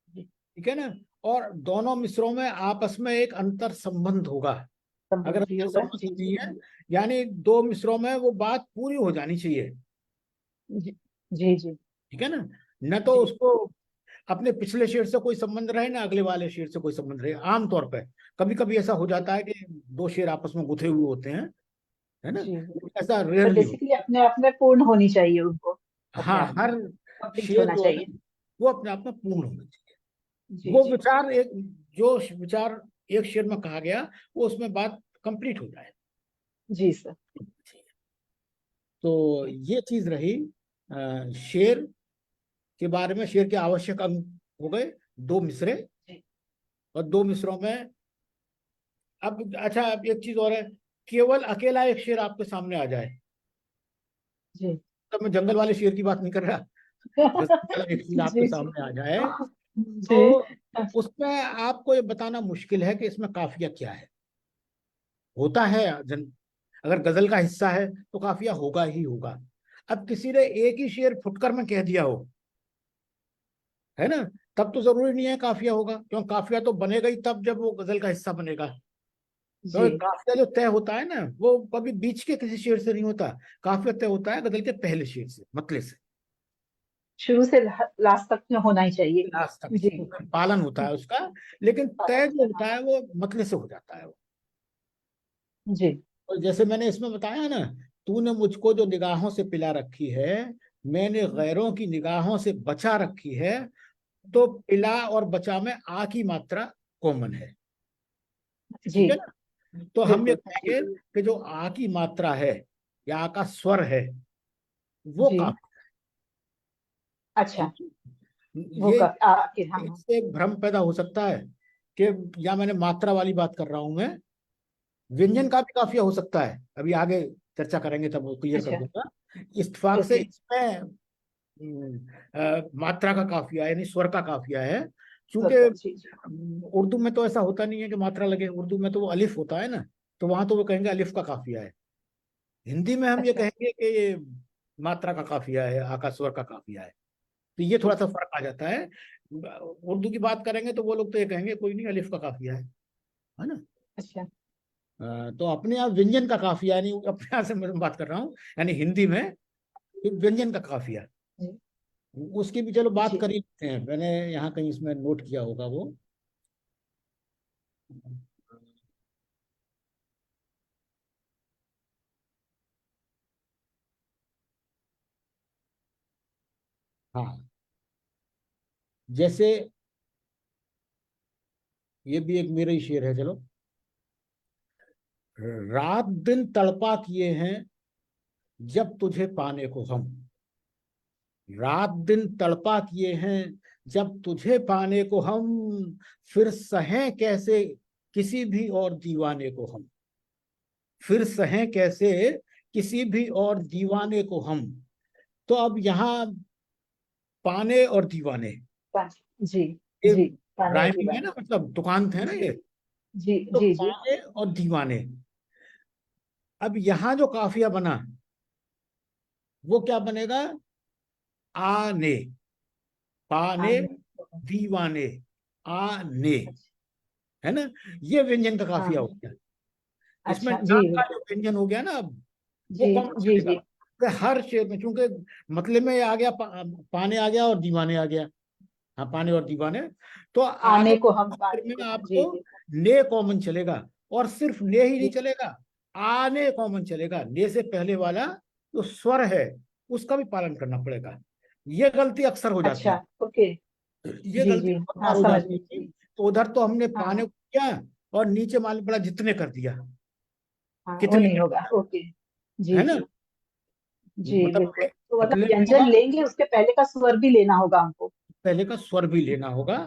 जी, ठीक है ना। और दोनों मिसरों में आपस में एक अंतर संबंध होगा। अगर संबंध भी अंतर होगा, संबंध जी नहीं जी है, यानी दो मिसरों में वो बात पूरी हो जानी चाहिए, जी जी जी ठीक है ना। न तो जी उसको अपने पिछले शेर से कोई संबंध रहे ना अगले वाले शेर से कोई संबंध रहे, आमतौर पर। कभी कभी ऐसा हो जाता है कि दो शेर आपस में गुथे हुए होते हैं, है ना, जी। ऐसा पर रेयरली हो। बेसिकली अपने आप में पूर्ण होनी चाहिए उनको, अपने हाँ, आप में हर कंप्लीट शेर होना जो है चाहिए। वो अपने आप में पूर्ण होना चाहिए। जी वो जी विचार एक, जो विचार एक शेर में कहा गया, वो उसमें बात कंप्लीट हो जाए। जी सर। तो जी ये चीज रही शेर के बारे में। शेर के आवश्यक अंग हो गए दो मिसरे, जी और दो मिसरों में, अब अच्छा, अब एक चीज और है, केवल अकेला एक शेर आपके सामने आ जाए, जी तब मैं जंगल वाले शेर की बात नहीं कर रहा, गजल वाला एक शेर आपके जी जी सामने आ जाए, जी। तो उसमें आपको ये बताना मुश्किल है कि इसमें काफिया क्या है। होता है अगर गजल का हिस्सा है तो काफिया होगा ही होगा। अब किसी ने एक ही शेर फुटकर में कह दिया हो, है ना, तब तो जरूरी नहीं है काफिया होगा, क्यों, काफिया तो बनेगा ही तब जब वो गजल का हिस्सा बनेगा। तो जी, काफिया जो तय होता है ना, वो कभी बीच के किसी शेर से नहीं होता, काफिया तय होता है गजल के पहले शेर से, मतले से, शुरू से लास्ट तक में होना ही चाहिए। लास्ट तक जी पालन होता है उसका, लेकिन तय जो होता है वो मतले से हो जाता है। जी और जैसे मैंने इसमें बताया ना, तूने मुझको जो निगाहों से पिला रखी है, मैंने गैरों की निगाहों से बचा रखी है, तो पिला और बचा में आ की मात्रा कॉमन है, जी, ठीक है ना। तो हम ये बिल्कुल जी कहेंगे कि जो आ की मात्रा है या आ का स्वर है, वो जी। काफी, अच्छा, ठीक है? वो ये हाँ हाँ। इससे एक भ्रम पैदा हो सकता है कि, या मैंने मात्रा वाली बात कर रहा हूं मैं, व्यंजन का भी काफिया हो सकता है, अभी आगे चर्चा करेंगे तब वो क्लियर कर अच्छा, दूंगा। इत्तेफाक से ओके, इसमें मात्रा का काफिया है, यानी स्वर का काफिया है, क्योंकि स्वतः जी जी उर्दू में तो ऐसा होता नहीं है कि मात्रा लगे, उर्दू में तो वो अलिफ होता है ना, तो वहां तो वो कहेंगे अलिफ का काफिया है। हिंदी में हम ये अच्छा, कहेंगे कि ये मात्रा का काफिया है, आका स्वर का काफिया है। तो ये थोड़ा सा फर्क आ जाता है। उर्दू की बात करेंगे तो वो लोग तो ये कहेंगे कोई नहीं, अलिफ का काफिया है ना। अच्छा, तो अपने आप व्यंजन का काफिया, यानी अपने आप से मैं बात कर रहा हूँ, यानी हिंदी में एक व्यंजन का काफिया, जी उसकी भी चलो बात जी कर ही लेते हैं। मैंने यहाँ कहीं इसमें नोट किया होगा वो। हाँ, जैसे ये भी एक मेरा ही शेर है, चलो। रात दिन तड़पा किए हैं जब तुझे पाने को हम, रात दिन तड़पा किए हैं जब तुझे पाने को हम, फिर सहें कैसे किसी भी और दीवाने को हम, फिर सहें कैसे किसी भी और दीवाने को हम। तो अब यहाँ पाने और दीवाने, जी ये जी, पाने और राइमिंग है दीवाने। ना, मतलब दुकान थे ना ये। जी तो जी जी। पाने और दीवाने, अब यहाँ जो काफिया बना वो क्या बनेगा? आने, पाने, आने। दीवाने, आने, अच्छा। है ना? ये व्यंजन का काफिया हो हाँ। गया। इसमें अच्छा जा जी का जो बिल्कुल। व्यंजन हो गया ना, अब वो जी कॉमन जी चलेगा। जी। तो हर शेर में, चूंकि मतलब में आ गया, पाने आ गया और दीवाने आ गया। हाँ, पाने और दीवाने। तो आगे आने को हम, शेर पाने में को जी आपको जी ने कॉमन चलेगा, और सिर्फ ने ही नहीं जी। चलेगा, आने कॉमन चलेगा। ने से पहले वाला जो स्वर है उसका भी पालन करना पड़ेगा। ये गलती अक्सर हो जाती अच्छा है, ओके। ये जी गलती जी। बहुत हाँ बार हो समझ जाती गई है। जी। तो उधर तो हमने हाँ पाने हाँ को किया और नीचे मालूम पड़ा जितने कर दिया, हाँ, वो कितने नहीं कर होगा, दिया, ओके। जी है ना? जी जी मतलब बिल्कुल, तो मतलब मतलब व्यंजन लेंगे उसके पहले का स्वर भी लेना होगा हमको। पहले का स्वर भी लेना होगा।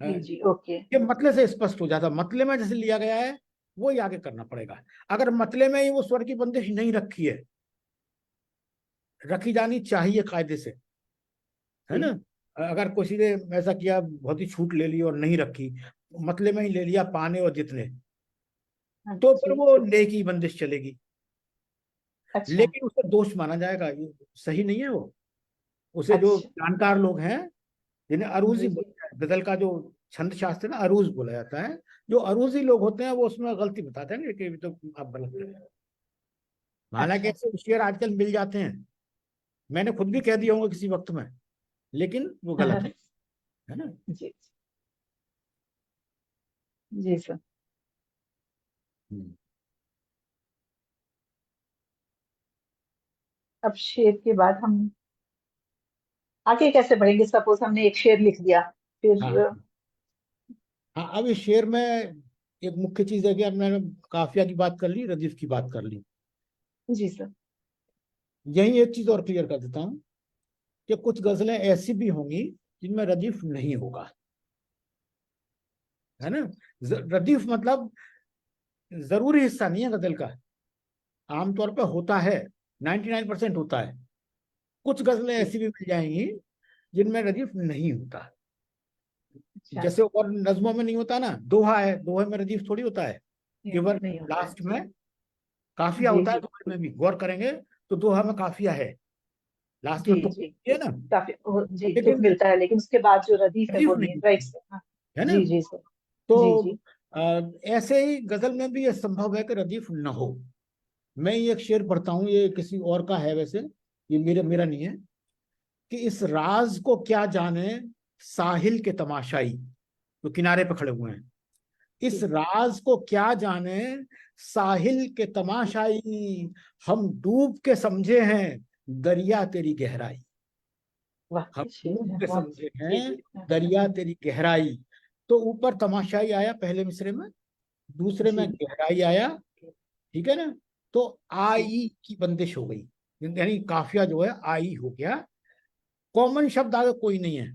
जी जी ओके। ये मतले से स्पष्ट हो जाता, मतले में जैसे लिया गया है वो ही आगे करना पड़ेगा। अगर मतले में ही वो स्वर की बंदिश नहीं रखी है, रखी जानी चाहिए कायदे से, है ना? जी। अगर किसी ने ऐसा किया, बहुत ही छूट ले ली और नहीं रखी, मतले में ही ले लिया पाने और जितने, हाँ तो फिर जी। वो ले की बंदिश चलेगी, अच्छा लेकिन उसे दोष माना जाएगा, ये सही नहीं है वो। उसे जो अच्छा। जानकार लोग हैं, जिन्हें अरूजी जी जी। बोलते हैं, गजल का जो छंद शास्त्र है ना, अरूज बोला जाता है। जो अरूजी लोग होते हैं वो उसमें गलती बताते हैं कि ये तो आप गलत कर रहे हैं। हालांकि अच्छा। ऐसे शेर आजकल मिल जाते हैं, मैंने खुद भी कह दिया होंगे किसी वक्त में, लेकिन वो गलत है ना? जी जी सर। हम्म। अब शेर के बाद हम आगे कैसे बढ़ेंगे? सपोज हमने एक शेर लिख दिया, फिर हाँ हाँ, अब इस शेर में एक मुख्य चीज है कि अब मैंने काफिया की बात कर ली, रदीफ की बात कर ली। जी सर। यही एक चीज और क्लियर कर देता हूँ कि कुछ गजलें ऐसी भी होंगी जिनमें रदीफ नहीं होगा, है ना? रदीफ मतलब जरूरी हिस्सा नहीं है गजल का, आमतौर पर होता है, 99% होता है। कुछ गजलें जी। ऐसी भी मिल जाएंगी जिनमें रदीफ नहीं होता। अच्छा। जैसे और नज्मों में नहीं होता ना, दोहा है, दोहे में रदीफ थोड़ी होता है, केवल नहीं होता है लास्ट जी। में काफिया जी होता है। जी दोहे में भी गौर करेंगे तो दोहा में काफिया है, लास्ट जी में तुक जी। है ना, काफी जी तुक लेकिन मिलता है, लेकिन उसके बाद जो रदीफ है रदीफ वो नहीं नहीं, राइट होती, सर, हाँ। है ना? जी जी सर। जी तो जी ऐसे ही गजल में भी यह संभव है कि रदीफ न हो। मैं ये एक शेर पढ़ता हूँ, ये किसी और का है वैसे, ये मेरा मेरा नहीं है। कि इस राज को क्या जाने साहिल के तमाशाई, तो किनारे पे खड़े हुए हैं, इस जी। राज को क्या जाने साहिल के तमाशाई, हम डूब के समझे हैं दरिया तेरी गहराई, वाह हम क्या शेर डूब है, के बहुत समझे जी हैं जी हाँ। दरिया तेरी गहराई। तो ऊपर तमाशाई आया पहले मिसरे में, दूसरे में जी गहराई आया, ठीक है ना? तो जी आई की बंदिश हो गई, यानी काफिया जो है आई हो गया। कॉमन शब्द आगे कोई नहीं है,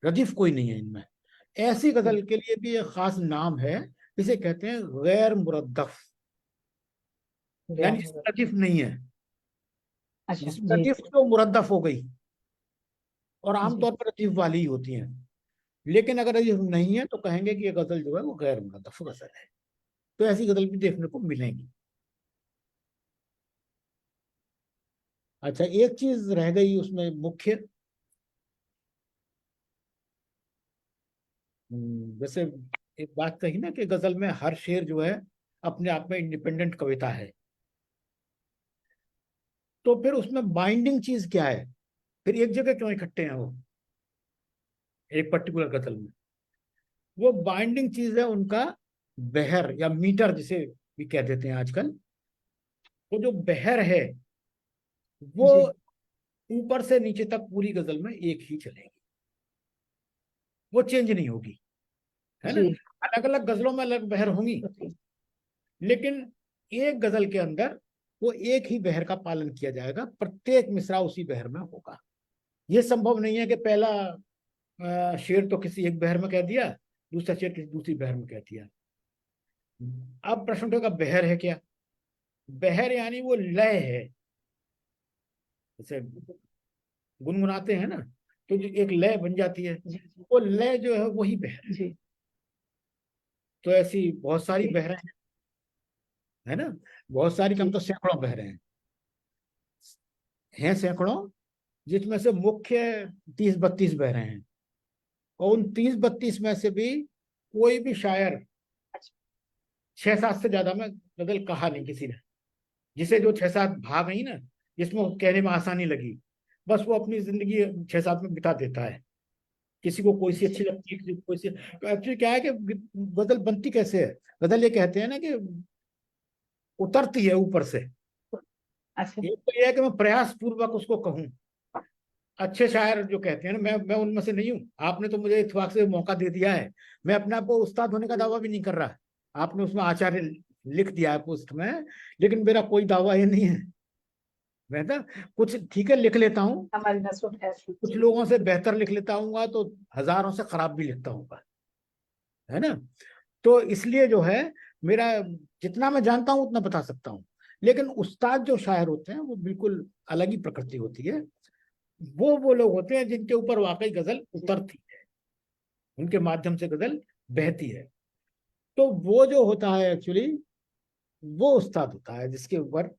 रदीफ कोई नहीं है इनमें। ऐसी जी। गजल के लिए भी एक खास नाम है, इसे कहते हैं गैर मुरद्दफ, यानी ज्ञान इसमें है। रदीफ नहीं है। अच्छा जिसमें जी रदीफ जी। तो मुरद्दफ हो गई, और जी आमतौर पर रदीफ वाली ही होती हैं। लेकिन अगर रदीफ नहीं है तो कहेंगे कि ये गजल जो है वो गैर मुरद्दफ गजल है। तो ऐसी गजल भी देखने को मिलेंगी। अच्छा, एक चीज रह गई उसमें मुख्य, जैसे एक बात कही ना कि गजल में हर शेर जो है अपने आप में इंडिपेंडेंट कविता है। तो फिर उसमें बाइंडिंग चीज क्या है, फिर एक जगह क्यों इकट्ठे हैं वो एक पर्टिकुलर गजल में? वो बाइंडिंग चीज है उनका बहर या मीटर जिसे भी कह देते हैं आजकल। वो जो बहर है वो जी ऊपर से नीचे तक पूरी गजल में एक ही चलेगी, वो चेंज नहीं होगी, है ना। जी। अलग अलग गजलों में अलग बहर होंगी, ओके। लेकिन एक गजल के अंदर वो एक ही बहर का पालन किया जाएगा, प्रत्येक मिसरा उसी बहर में होगा। ये संभव नहीं है कि पहला शेर तो किसी एक बहर में कह दिया, दूसरा शेर किसी दूसरी बहर में कह दिया। अब प्रश्न उठेगा बहर है क्या? बहर यानी वो लय है, जैसे गुनगुनाते हैं ना, तो जो एक लय बन जाती है, जी वो लय जो है वही बहर है। जी। तो ऐसी बहुत सारी जी बहरें हैं, है ना, बहुत सारी, कम जी। तो सैकड़ों बहरें हैं सैकड़ों, जिसमें से मुख्य 30-32 बहरें हैं। और उन 30-32 में से भी कोई भी शायर अच्छा। 6-7 से ज्यादा में गजल कहा नहीं किसी ने। जिसे जो 6-7 भाग गई ना, जिसमें वो कहने में आसानी लगी, बस वो अपनी जिंदगी 6-7 में बिता देता है। किसी को कोई सी अच्छा। अच्छी लगती है, किसी को कोई सी। तो एक्चुअली क्या है कि गजल बनती कैसे है? गजल ये कहते हैं ना कि उतरती है ऊपर से। अच्छा। एक तो ये है कि मैं प्रयास पूर्वक उसको कहूँ। अच्छे शायर जो कहते हैं ना, मैं उनमें से नहीं हूँ। आपने तो मुझे इत्तेफाक से मौका दे दिया है, मैं अपने आप को उस्ताद होने का दावा भी नहीं कर रहा। आपने उसमें आचार्य लिख दिया है पोस्ट में, लेकिन मेरा कोई दावा ये नहीं है। मैं तो कुछ ठीक है लिख लेता हूँ, हमारी नस्लों में ऐसी कुछ जी। लोगों से बेहतर लिख लेता हूँ, तो हजारों से खराब भी लिखता हूँ, है ना। तो इसलिए जो है, मेरा जितना मैं जानता हूँ उतना बता सकता हूँ। लेकिन उस्ताद जो शायर होते हैं वो बिल्कुल अलग ही प्रकृति होती है। वो लोग होते हैं जिनके ऊपर वाकई गजल उतरती है, उनके माध्यम से गजल बहती है। तो वो जो होता है एक्चुअली, वो उस्ताद होता है जिसके ऊपर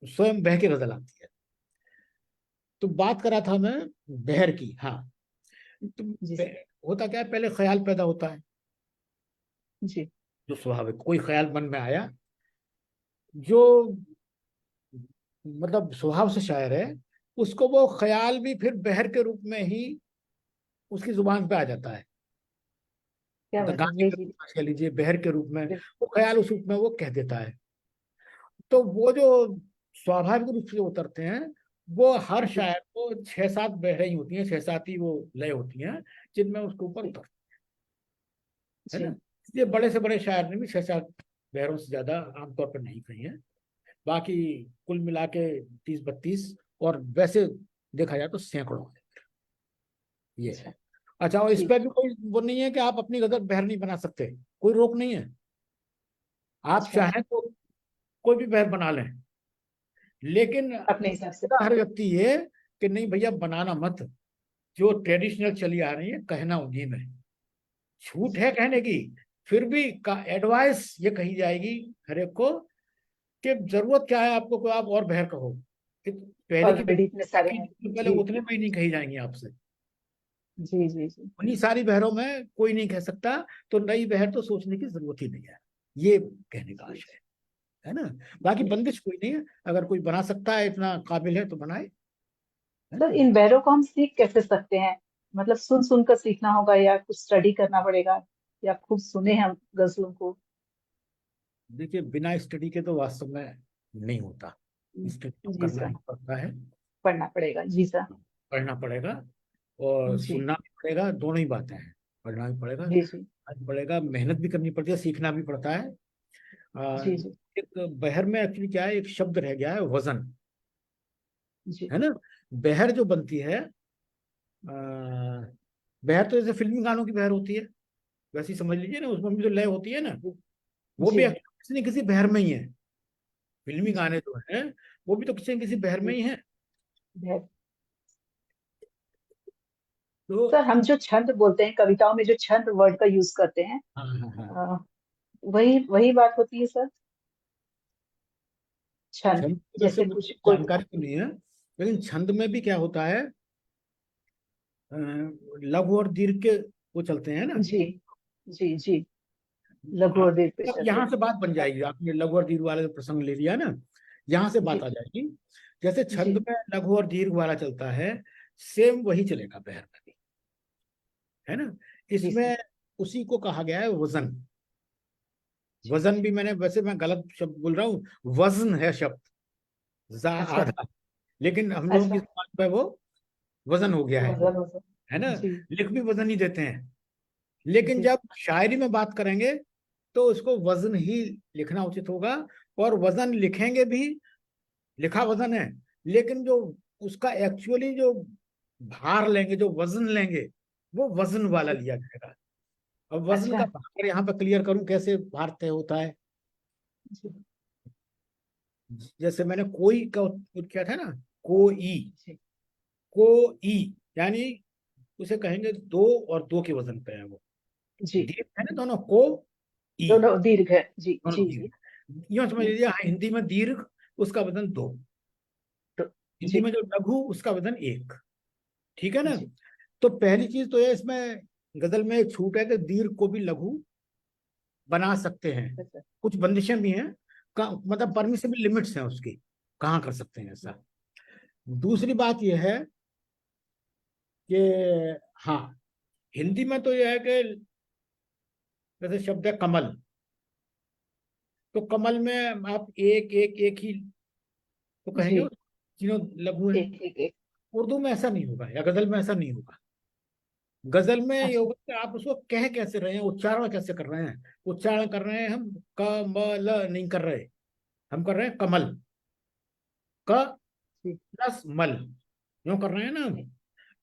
स्वयं बह के गजल आती है। तो बात करा था मैं बहर की। हाँ, तो जी सर। होता क्या है, पहले ख्याल पैदा होता है, जी जो स्वाभाविक कोई ख्याल मन में आया, जो मतलब स्वभाव से शायर है, उसको वो ख्याल भी फिर बहर के रूप में ही उसकी जुबान पे आ जाता है। क्या बात है। गाने जी के जी। रूप में कह लीजिए, बहर के रूप में, बिल्कुल। वो ख्याल उस रूप में वो कह देता है। तो वो जो स्वाभाविक रूप से उतरते हैं, वो हर जी शायर को 6-7 बहरें ही होती हैं, 6-7 ही वो लय होती हैं जिनमें उसके ऊपर जी उतर, है ना। जी। इसलिए बड़े से बड़े शायर ने भी 6-7 बहरों से ज्यादा आमतौर पर नहीं कही है। बाकी कुल मिला के 30-32, और वैसे देखा जाए तो सैकड़ों है। ये अच्छा। है। अच्छा, और इस ठीक। पर भी कोई वो नहीं है कि आप अपनी गजल बहर नहीं बना सकते, कोई रोक नहीं है। आप अच्छा। चाहें तो कोई भी बहर बना लें, लेकिन अपने हिसाब से। हर व्यक्ति ये कि नहीं भैया बनाना मत, जो ट्रेडिशनल चली आ रही है कहना उन्हीं में। छूट है कहने की, फिर भी का एडवाइस ये कही जाएगी हर एक को कि जरूरत क्या है आपको, कोई आप और बहर कहो, कि पहले की ऑलरेडी इतने सारे हैं। पहले जी उतने में ही नहीं कही जाएंगी आपसे। जी जी जी। उन्हीं सारी बहरों में कोई नहीं कह सकता, तो नई बहर तो सोचने की जरूरत ही नहीं है, ये कहने का जी आशय है ना। बाकी जी। बंदिश कोई नहीं है, अगर कोई बना सकता है, इतना काबिल है तो बनाए, है सर ना। इन बहरों को हम सीख कैसे सकते हैं? मतलब सुन सुन कर सीखना होगा या कुछ स्टडी करना पड़ेगा, या खूब सुने हम गजलों को? देखिए, बिना स्टडी के तो वास्तव में नहीं होता, स्टडी तो जी करना सर। ही पड़ता है, पढ़ना पड़ेगा जी सर। पढ़ना पड़ेगा और जी सुनना भी पड़ेगा, दोनों ही बातें हैं। पढ़ना भी पड़ेगा, जी जी पड़ेगा, मेहनत भी करनी पड़ती है, सीखना भी पड़ता है। आ, जी जी एक बहर में एक्चुअली क्या है, एक शब्द रह गया है, वजन, जी। है ना। बहर जो बनती है, आ, बहर तो जैसे फिल्मी गानों की बहर होती है, वैसे ही समझ लीजिए ना, उसमें भी जो लय होती है ना, वो भी जी किसी न किसी बहर में ही है। फिल्मी जी। गाने जो हैं, वो भी तो किसी न किसी बहर में जी ही है। बहर। तो सर हम जो छंद बोलते हैं, कविताओं में जो छंद वर्ड का यूज करते हैं, हाँ हाँ हाँ, अ, वही वही बात होती है सर। छंद, छंद की वैसे जैसे मुझे कुछ कोई। जानकारी तो नहीं है, लेकिन छंद में भी क्या होता है, लघु और दीर्घ के वो चलते हैं ना। जी जी जी। लघु और दीर्घ पे अब चल यहाँ रहे से बात बन जाएगी, आपने लघु और दीर्घ वाला जो प्रसंग ले लिया ना, यहाँ से बात जी आ जाएगी। जैसे जी छंद में लघु और दीर्घ वाला चलता है, सेम वही चलेगा बहर में भी, है ना। जी सर। इसमें उसी को कहा गया है वजन। वजन भी मैंने, वैसे मैं गलत शब्द बोल रहा हूँ, वजन है शब्द, जा अच्छा आधा, लेकिन हम लोगों की अच्छा। जुबान पे वो वजन हो गया है वजन वजन। है ना। जी लिख भी वजन ही देते हैं, लेकिन जी जब शायरी में बात करेंगे तो उसको वजन ही लिखना उचित होगा। और वजन लिखेंगे भी, लिखा वजन है, लेकिन जो उसका एक्चुअली जो भार लेंगे, जो वजन लेंगे, वो वजन वाला जी। लिया जाएगा। अब वजन अच्छा का भार यहाँ पे क्लियर करूं कैसे भार तय होता है। जी जैसे मैंने कोई का किया था ना, कोई, जी कोई, यानी उसे कहेंगे दो, और दो के वजन पे है वो, जी। दीर्घ है ना दोनों, को ई, दोनों दीर्घ है जी दोनों जी जी। दीर्घ। यूं समझ लीजिए, हाँ, हिंदी में दीर्घ उसका वजन दो, तो हिंदी जी में जो लघु उसका वजन एक, ठीक है ना। जी तो पहली चीज तो ये इसमें गजल में एक छूट है कि दीर्घ को भी लघु बना सकते हैं, अच्छा कुछ बंदिशें भी हैं, मतलब परमिसिबल लिमिट्स हैं उसकी, कहाँ कर सकते हैं ऐसा। दूसरी बात यह है कि हाँ, हिंदी में तो यह है कि जैसे शब्द है कमल, तो कमल में आप एक एक एक ही तो जी। कहेंगे, तीनों लघु है। एक एक एक। उर्दू में ऐसा नहीं होगा, या गजल में ऐसा नहीं होगा। गजल में ये अच्छा होगा कि आप उसको कह कैसे रहे हैं, उच्चारण कैसे कर रहे हैं। उच्चारण कर रहे हैं हम कमल नहीं कर रहे, हम कर रहे हैं कमल, क जी प्लस मल, यूं कर रहे हैं ना हम।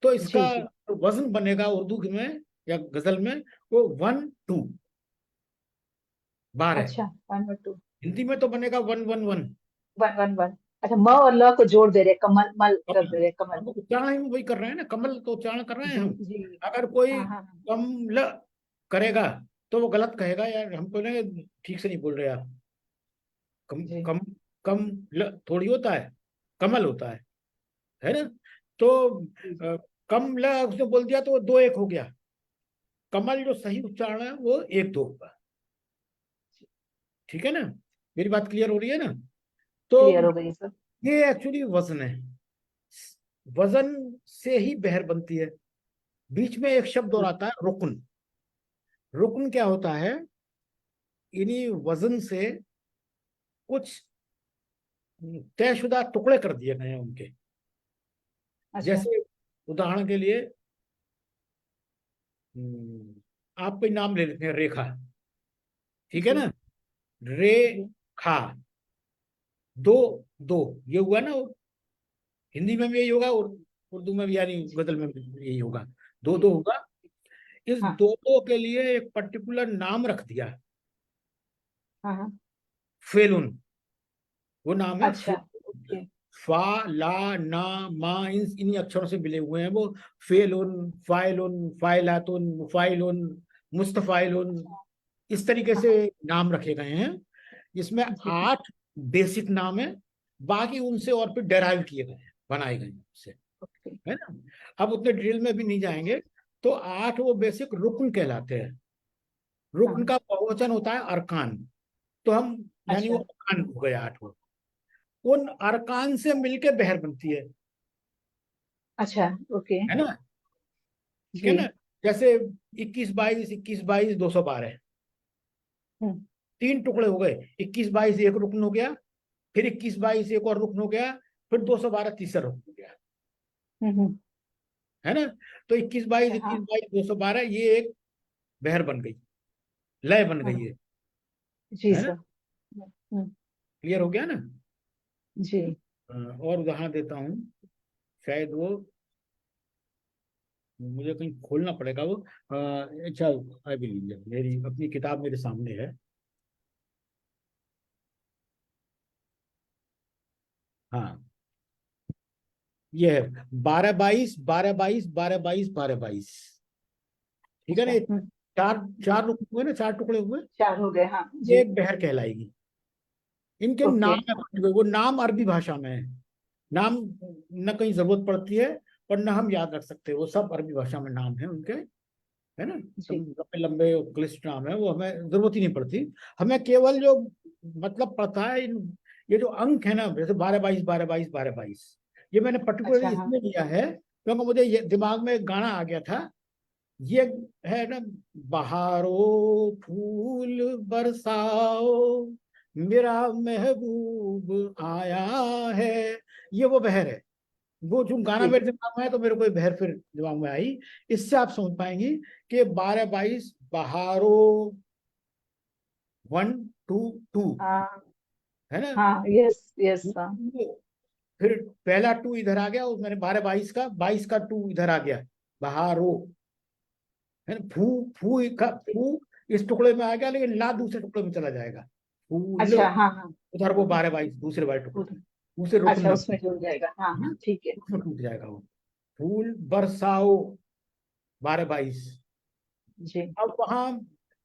तो इसका जी जी। जो वजन बनेगा उर्दू में या गजल में, वो 1 2 बार है। अच्छा 1 और 2। हिंदी में तो बनेगा 1 1 1। 1 1 1। अच्छा म और ल को जोड़ दे रहे, कमल मल कर दे रहे, कमल। हम उच्चारण ही वही कर रहे हैं ना, कमल तो उच्चारण कर रहे हैं जी हम। जी। अगर कोई हाँ हाँ हाँ। कमल करेगा तो वो गलत कहेगा, यार हम बोलेंगे ठीक से नहीं बोल रहे आप। कम जी कम कम ल थोड़ी होता है, कमल होता है ना। तो जी जी। अ, कम ल उसने बोल दिया तो वो 2 1 हो गया। कमल जो सही उच्चारण है वो 1 2 होगा, ठीक है ना। मेरी बात क्लियर हो रही है ना। तो क्लियर हो गई सर। ये एक्चुअली वजन है, वजन से ही बहर बनती है। बीच में एक शब्द और जी। आता है रुकन। रुकन क्या होता है, इन्हीं वजन से कुछ तयशुदा टुकड़े कर दिए गए हैं उनके। अच्छा जैसे उदाहरण के लिए, आप कोई नाम ले लेते हैं रेखा, ठीक है जी ना। रे जी। खा, दो दो, ये हुआ ना। हिंदी में भी यही होगा, और उर्दू में भी, यानी गजल में भी यही होगा, दो जी दो होगा। इस हाँ दो दो के लिए एक पर्टिकुलर नाम रख दिया, हाँ हाँ। फेलुन। वो नाम है अच्छा ओके। फा, ला, ना, मा, इन इन्हीं अक्षरों से मिले हुए हैं वो। फेलुन, फाइलुन, फाइलातुन, मुफाइलुन, मुस्तफाइलुन, अच्छा इस तरीके हाँ से हाँ। नाम रखे गए हैं। जिसमें जी 8 बेसिक नाम है, बाकी उनसे और फिर डेराइव किए गए हैं, बनाए गए हैं उससे, ओके। है ना। अब उतने डिटेल में भी नहीं जाएंगे। तो 8 वो बेसिक रुकन कहलाते हैं। हाँ रुकन हाँ। का बहुवचन होता है अरकान। तो हम, यानी वो अच्छा अरकान हो गए 8 वो। उन अरकान से मिलके बहर बनती अच्छा ओके। है ना, ठीक है जी। ना। जैसे 21 22 212, हम्म 3 टुकड़े हो गए। 21 22 एक रुकन हो गया, फिर 21 22 एक और रुकन हो गया, फिर 212 तीसरा रुकन हो गया, हम्म। है ना। तो 21 22 अच्छा हाँ 212 ये एक बहर बन गई, लय बन हाँ गई हाँ। जी है ना। सर। क्लियर हो गया ना। जी और उदाहरण देता हूँ, शायद वो मुझे कहीं खोलना पड़ेगा वो। अच्छा, आई बिलीव, मेरी अपनी किताब मेरे सामने है। हाँ, ये है 12 22 12 22 12 22 12 22, ठीक है ना। अच्छा ये चार चार रुक हुए ना, 4 टुकड़े हुए, 4 हो गए हाँ ये जी। एक बहर कहलाएगी। इनके ओके नाम है, वो नाम अरबी भाषा में है। नाम न कहीं जरूरत पड़ती है और न हम याद रख सकते, वो सब अरबी भाषा में नाम है उनके। है ना, जी। लंबे लंबे क्लिष्ट नाम है, वो हमें जरूरत ही नहीं पड़ती। हमें केवल जो मतलब पता है, ये जो अंक है ना, जैसे 12 22 12 22 12 22, ये मैंने अच्छा। पर्टिकुलरली हाँ। इसलिए लिया है क्योंकि मुझे ये दिमाग में एक गाना आ गया था। ये है ना, बहारो फूल बरसाओ, मेरा महबूब आया है, ये वो बहर है। वो जो गाना जी। मेरे दिमाग में है तो मेरे को ये बहर फिर दिमाग में आई। इससे आप समझ पाएंगे कि 12 22 बहारो 1 2 2, हाँ। है ना। हाँ। Yes yes. हाँ। फिर पहला 2 इधर आ गया, और मैंने 12 22 का 2 इधर आ गया, बहारो, है ना। फू फू का फू इस टुकड़े में आ गया, लेकिन ला दूसरे टुकड़े में चला जाएगा, फूल। अच्छा। हाँ हाँ। उधर वो 12 22 दूसरे वाले टुकड़े पूरा- में, उसे अच्छा, रुकना, उसमें जुड़ जाएगा। हाँ है हाँ, ना, ठीक है। उसमें टूट जाएगा वो। फूल बरसाओ 12 22। जी। अब वहां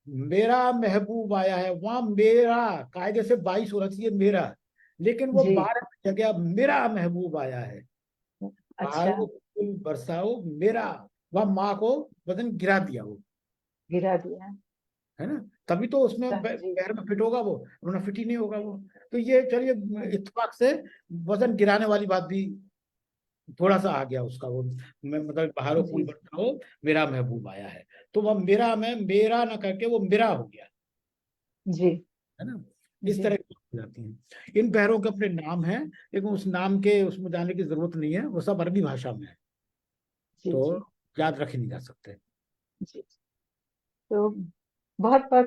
मेरा महबूब आया है, वहां मेरा कायदे से 22 होना चाहिए मेरा, लेकिन वो जी। 12 की जगह मेरा महबूब आया है। अच्छा। बहारो फूल बरसाओ मेरा, वह माँ को वजन गिरा दिया वो, गिरा दिया। है ना। तभी तो उसमें जी। पैर में फिट होगा वो, वरना फिट ही नहीं होगा वो। तो ये चलिए, इत्तेफाक से वजन गिराने वाली बात भी थोड़ा सा आ गया उसका वो। मैं मतलब बहारो फूल जी। बरसाओ मेरा महबूब आया है, तो वह मेरा में मेरा ना करके वो मेरा हो गया, जी। है ना। इस जी। तरह की बातें हो जाती हैं। इन पैरों के अपने नाम हैं, लेकिन उस नाम के उसमें जाने की जरूरत नहीं है, वो सब अरबी भाषा में है, जी। तो जी। याद रखे नहीं जा सकते। जी। तो बहुत बहुत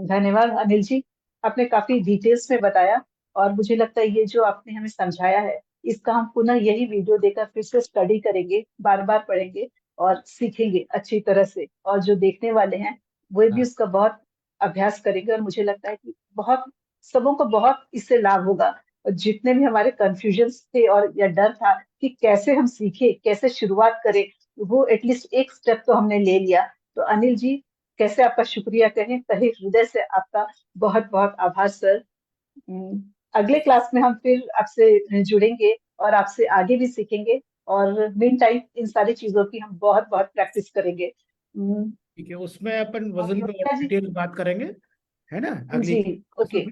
धन्यवाद अनिल जी। आपने काफी डिटेल्स में बताया, और मुझे लगता है ये जो आपने हमें समझाया है, इसका हम पुनः यही वीडियो देखकर फिर से स्टडी करेंगे, बार बार पढ़ेंगे और सीखेंगे अच्छी तरह से। और जो देखने वाले हैं वो भी हाँ, उसका बहुत अभ्यास करेंगे, और मुझे लगता है कि बहुत सबों को बहुत इससे लाभ होगा। और जितने भी हमारे कंफ्यूजन थे और या डर था कि कैसे हम सीखे, कैसे शुरुआत करें, वो एटलीस्ट एक स्टेप तो हमने ले लिया। तो अनिल जी, कैसे आपका शुक्रिया कहें, तहे हृदय से आपका बहुत बहुत आभार सर। हम्म, अगले क्लास में हम फिर आपसे जुड़ेंगे और आपसे आगे भी सीखेंगे, और मीन टाइम इन सारी चीजों की हम बहुत बहुत प्रैक्टिस करेंगे। ठीक है, उसमें अपन और वजन पे और योगिता जी। डिटेल बात करेंगे, है ना, अगली जी। Class okay. में।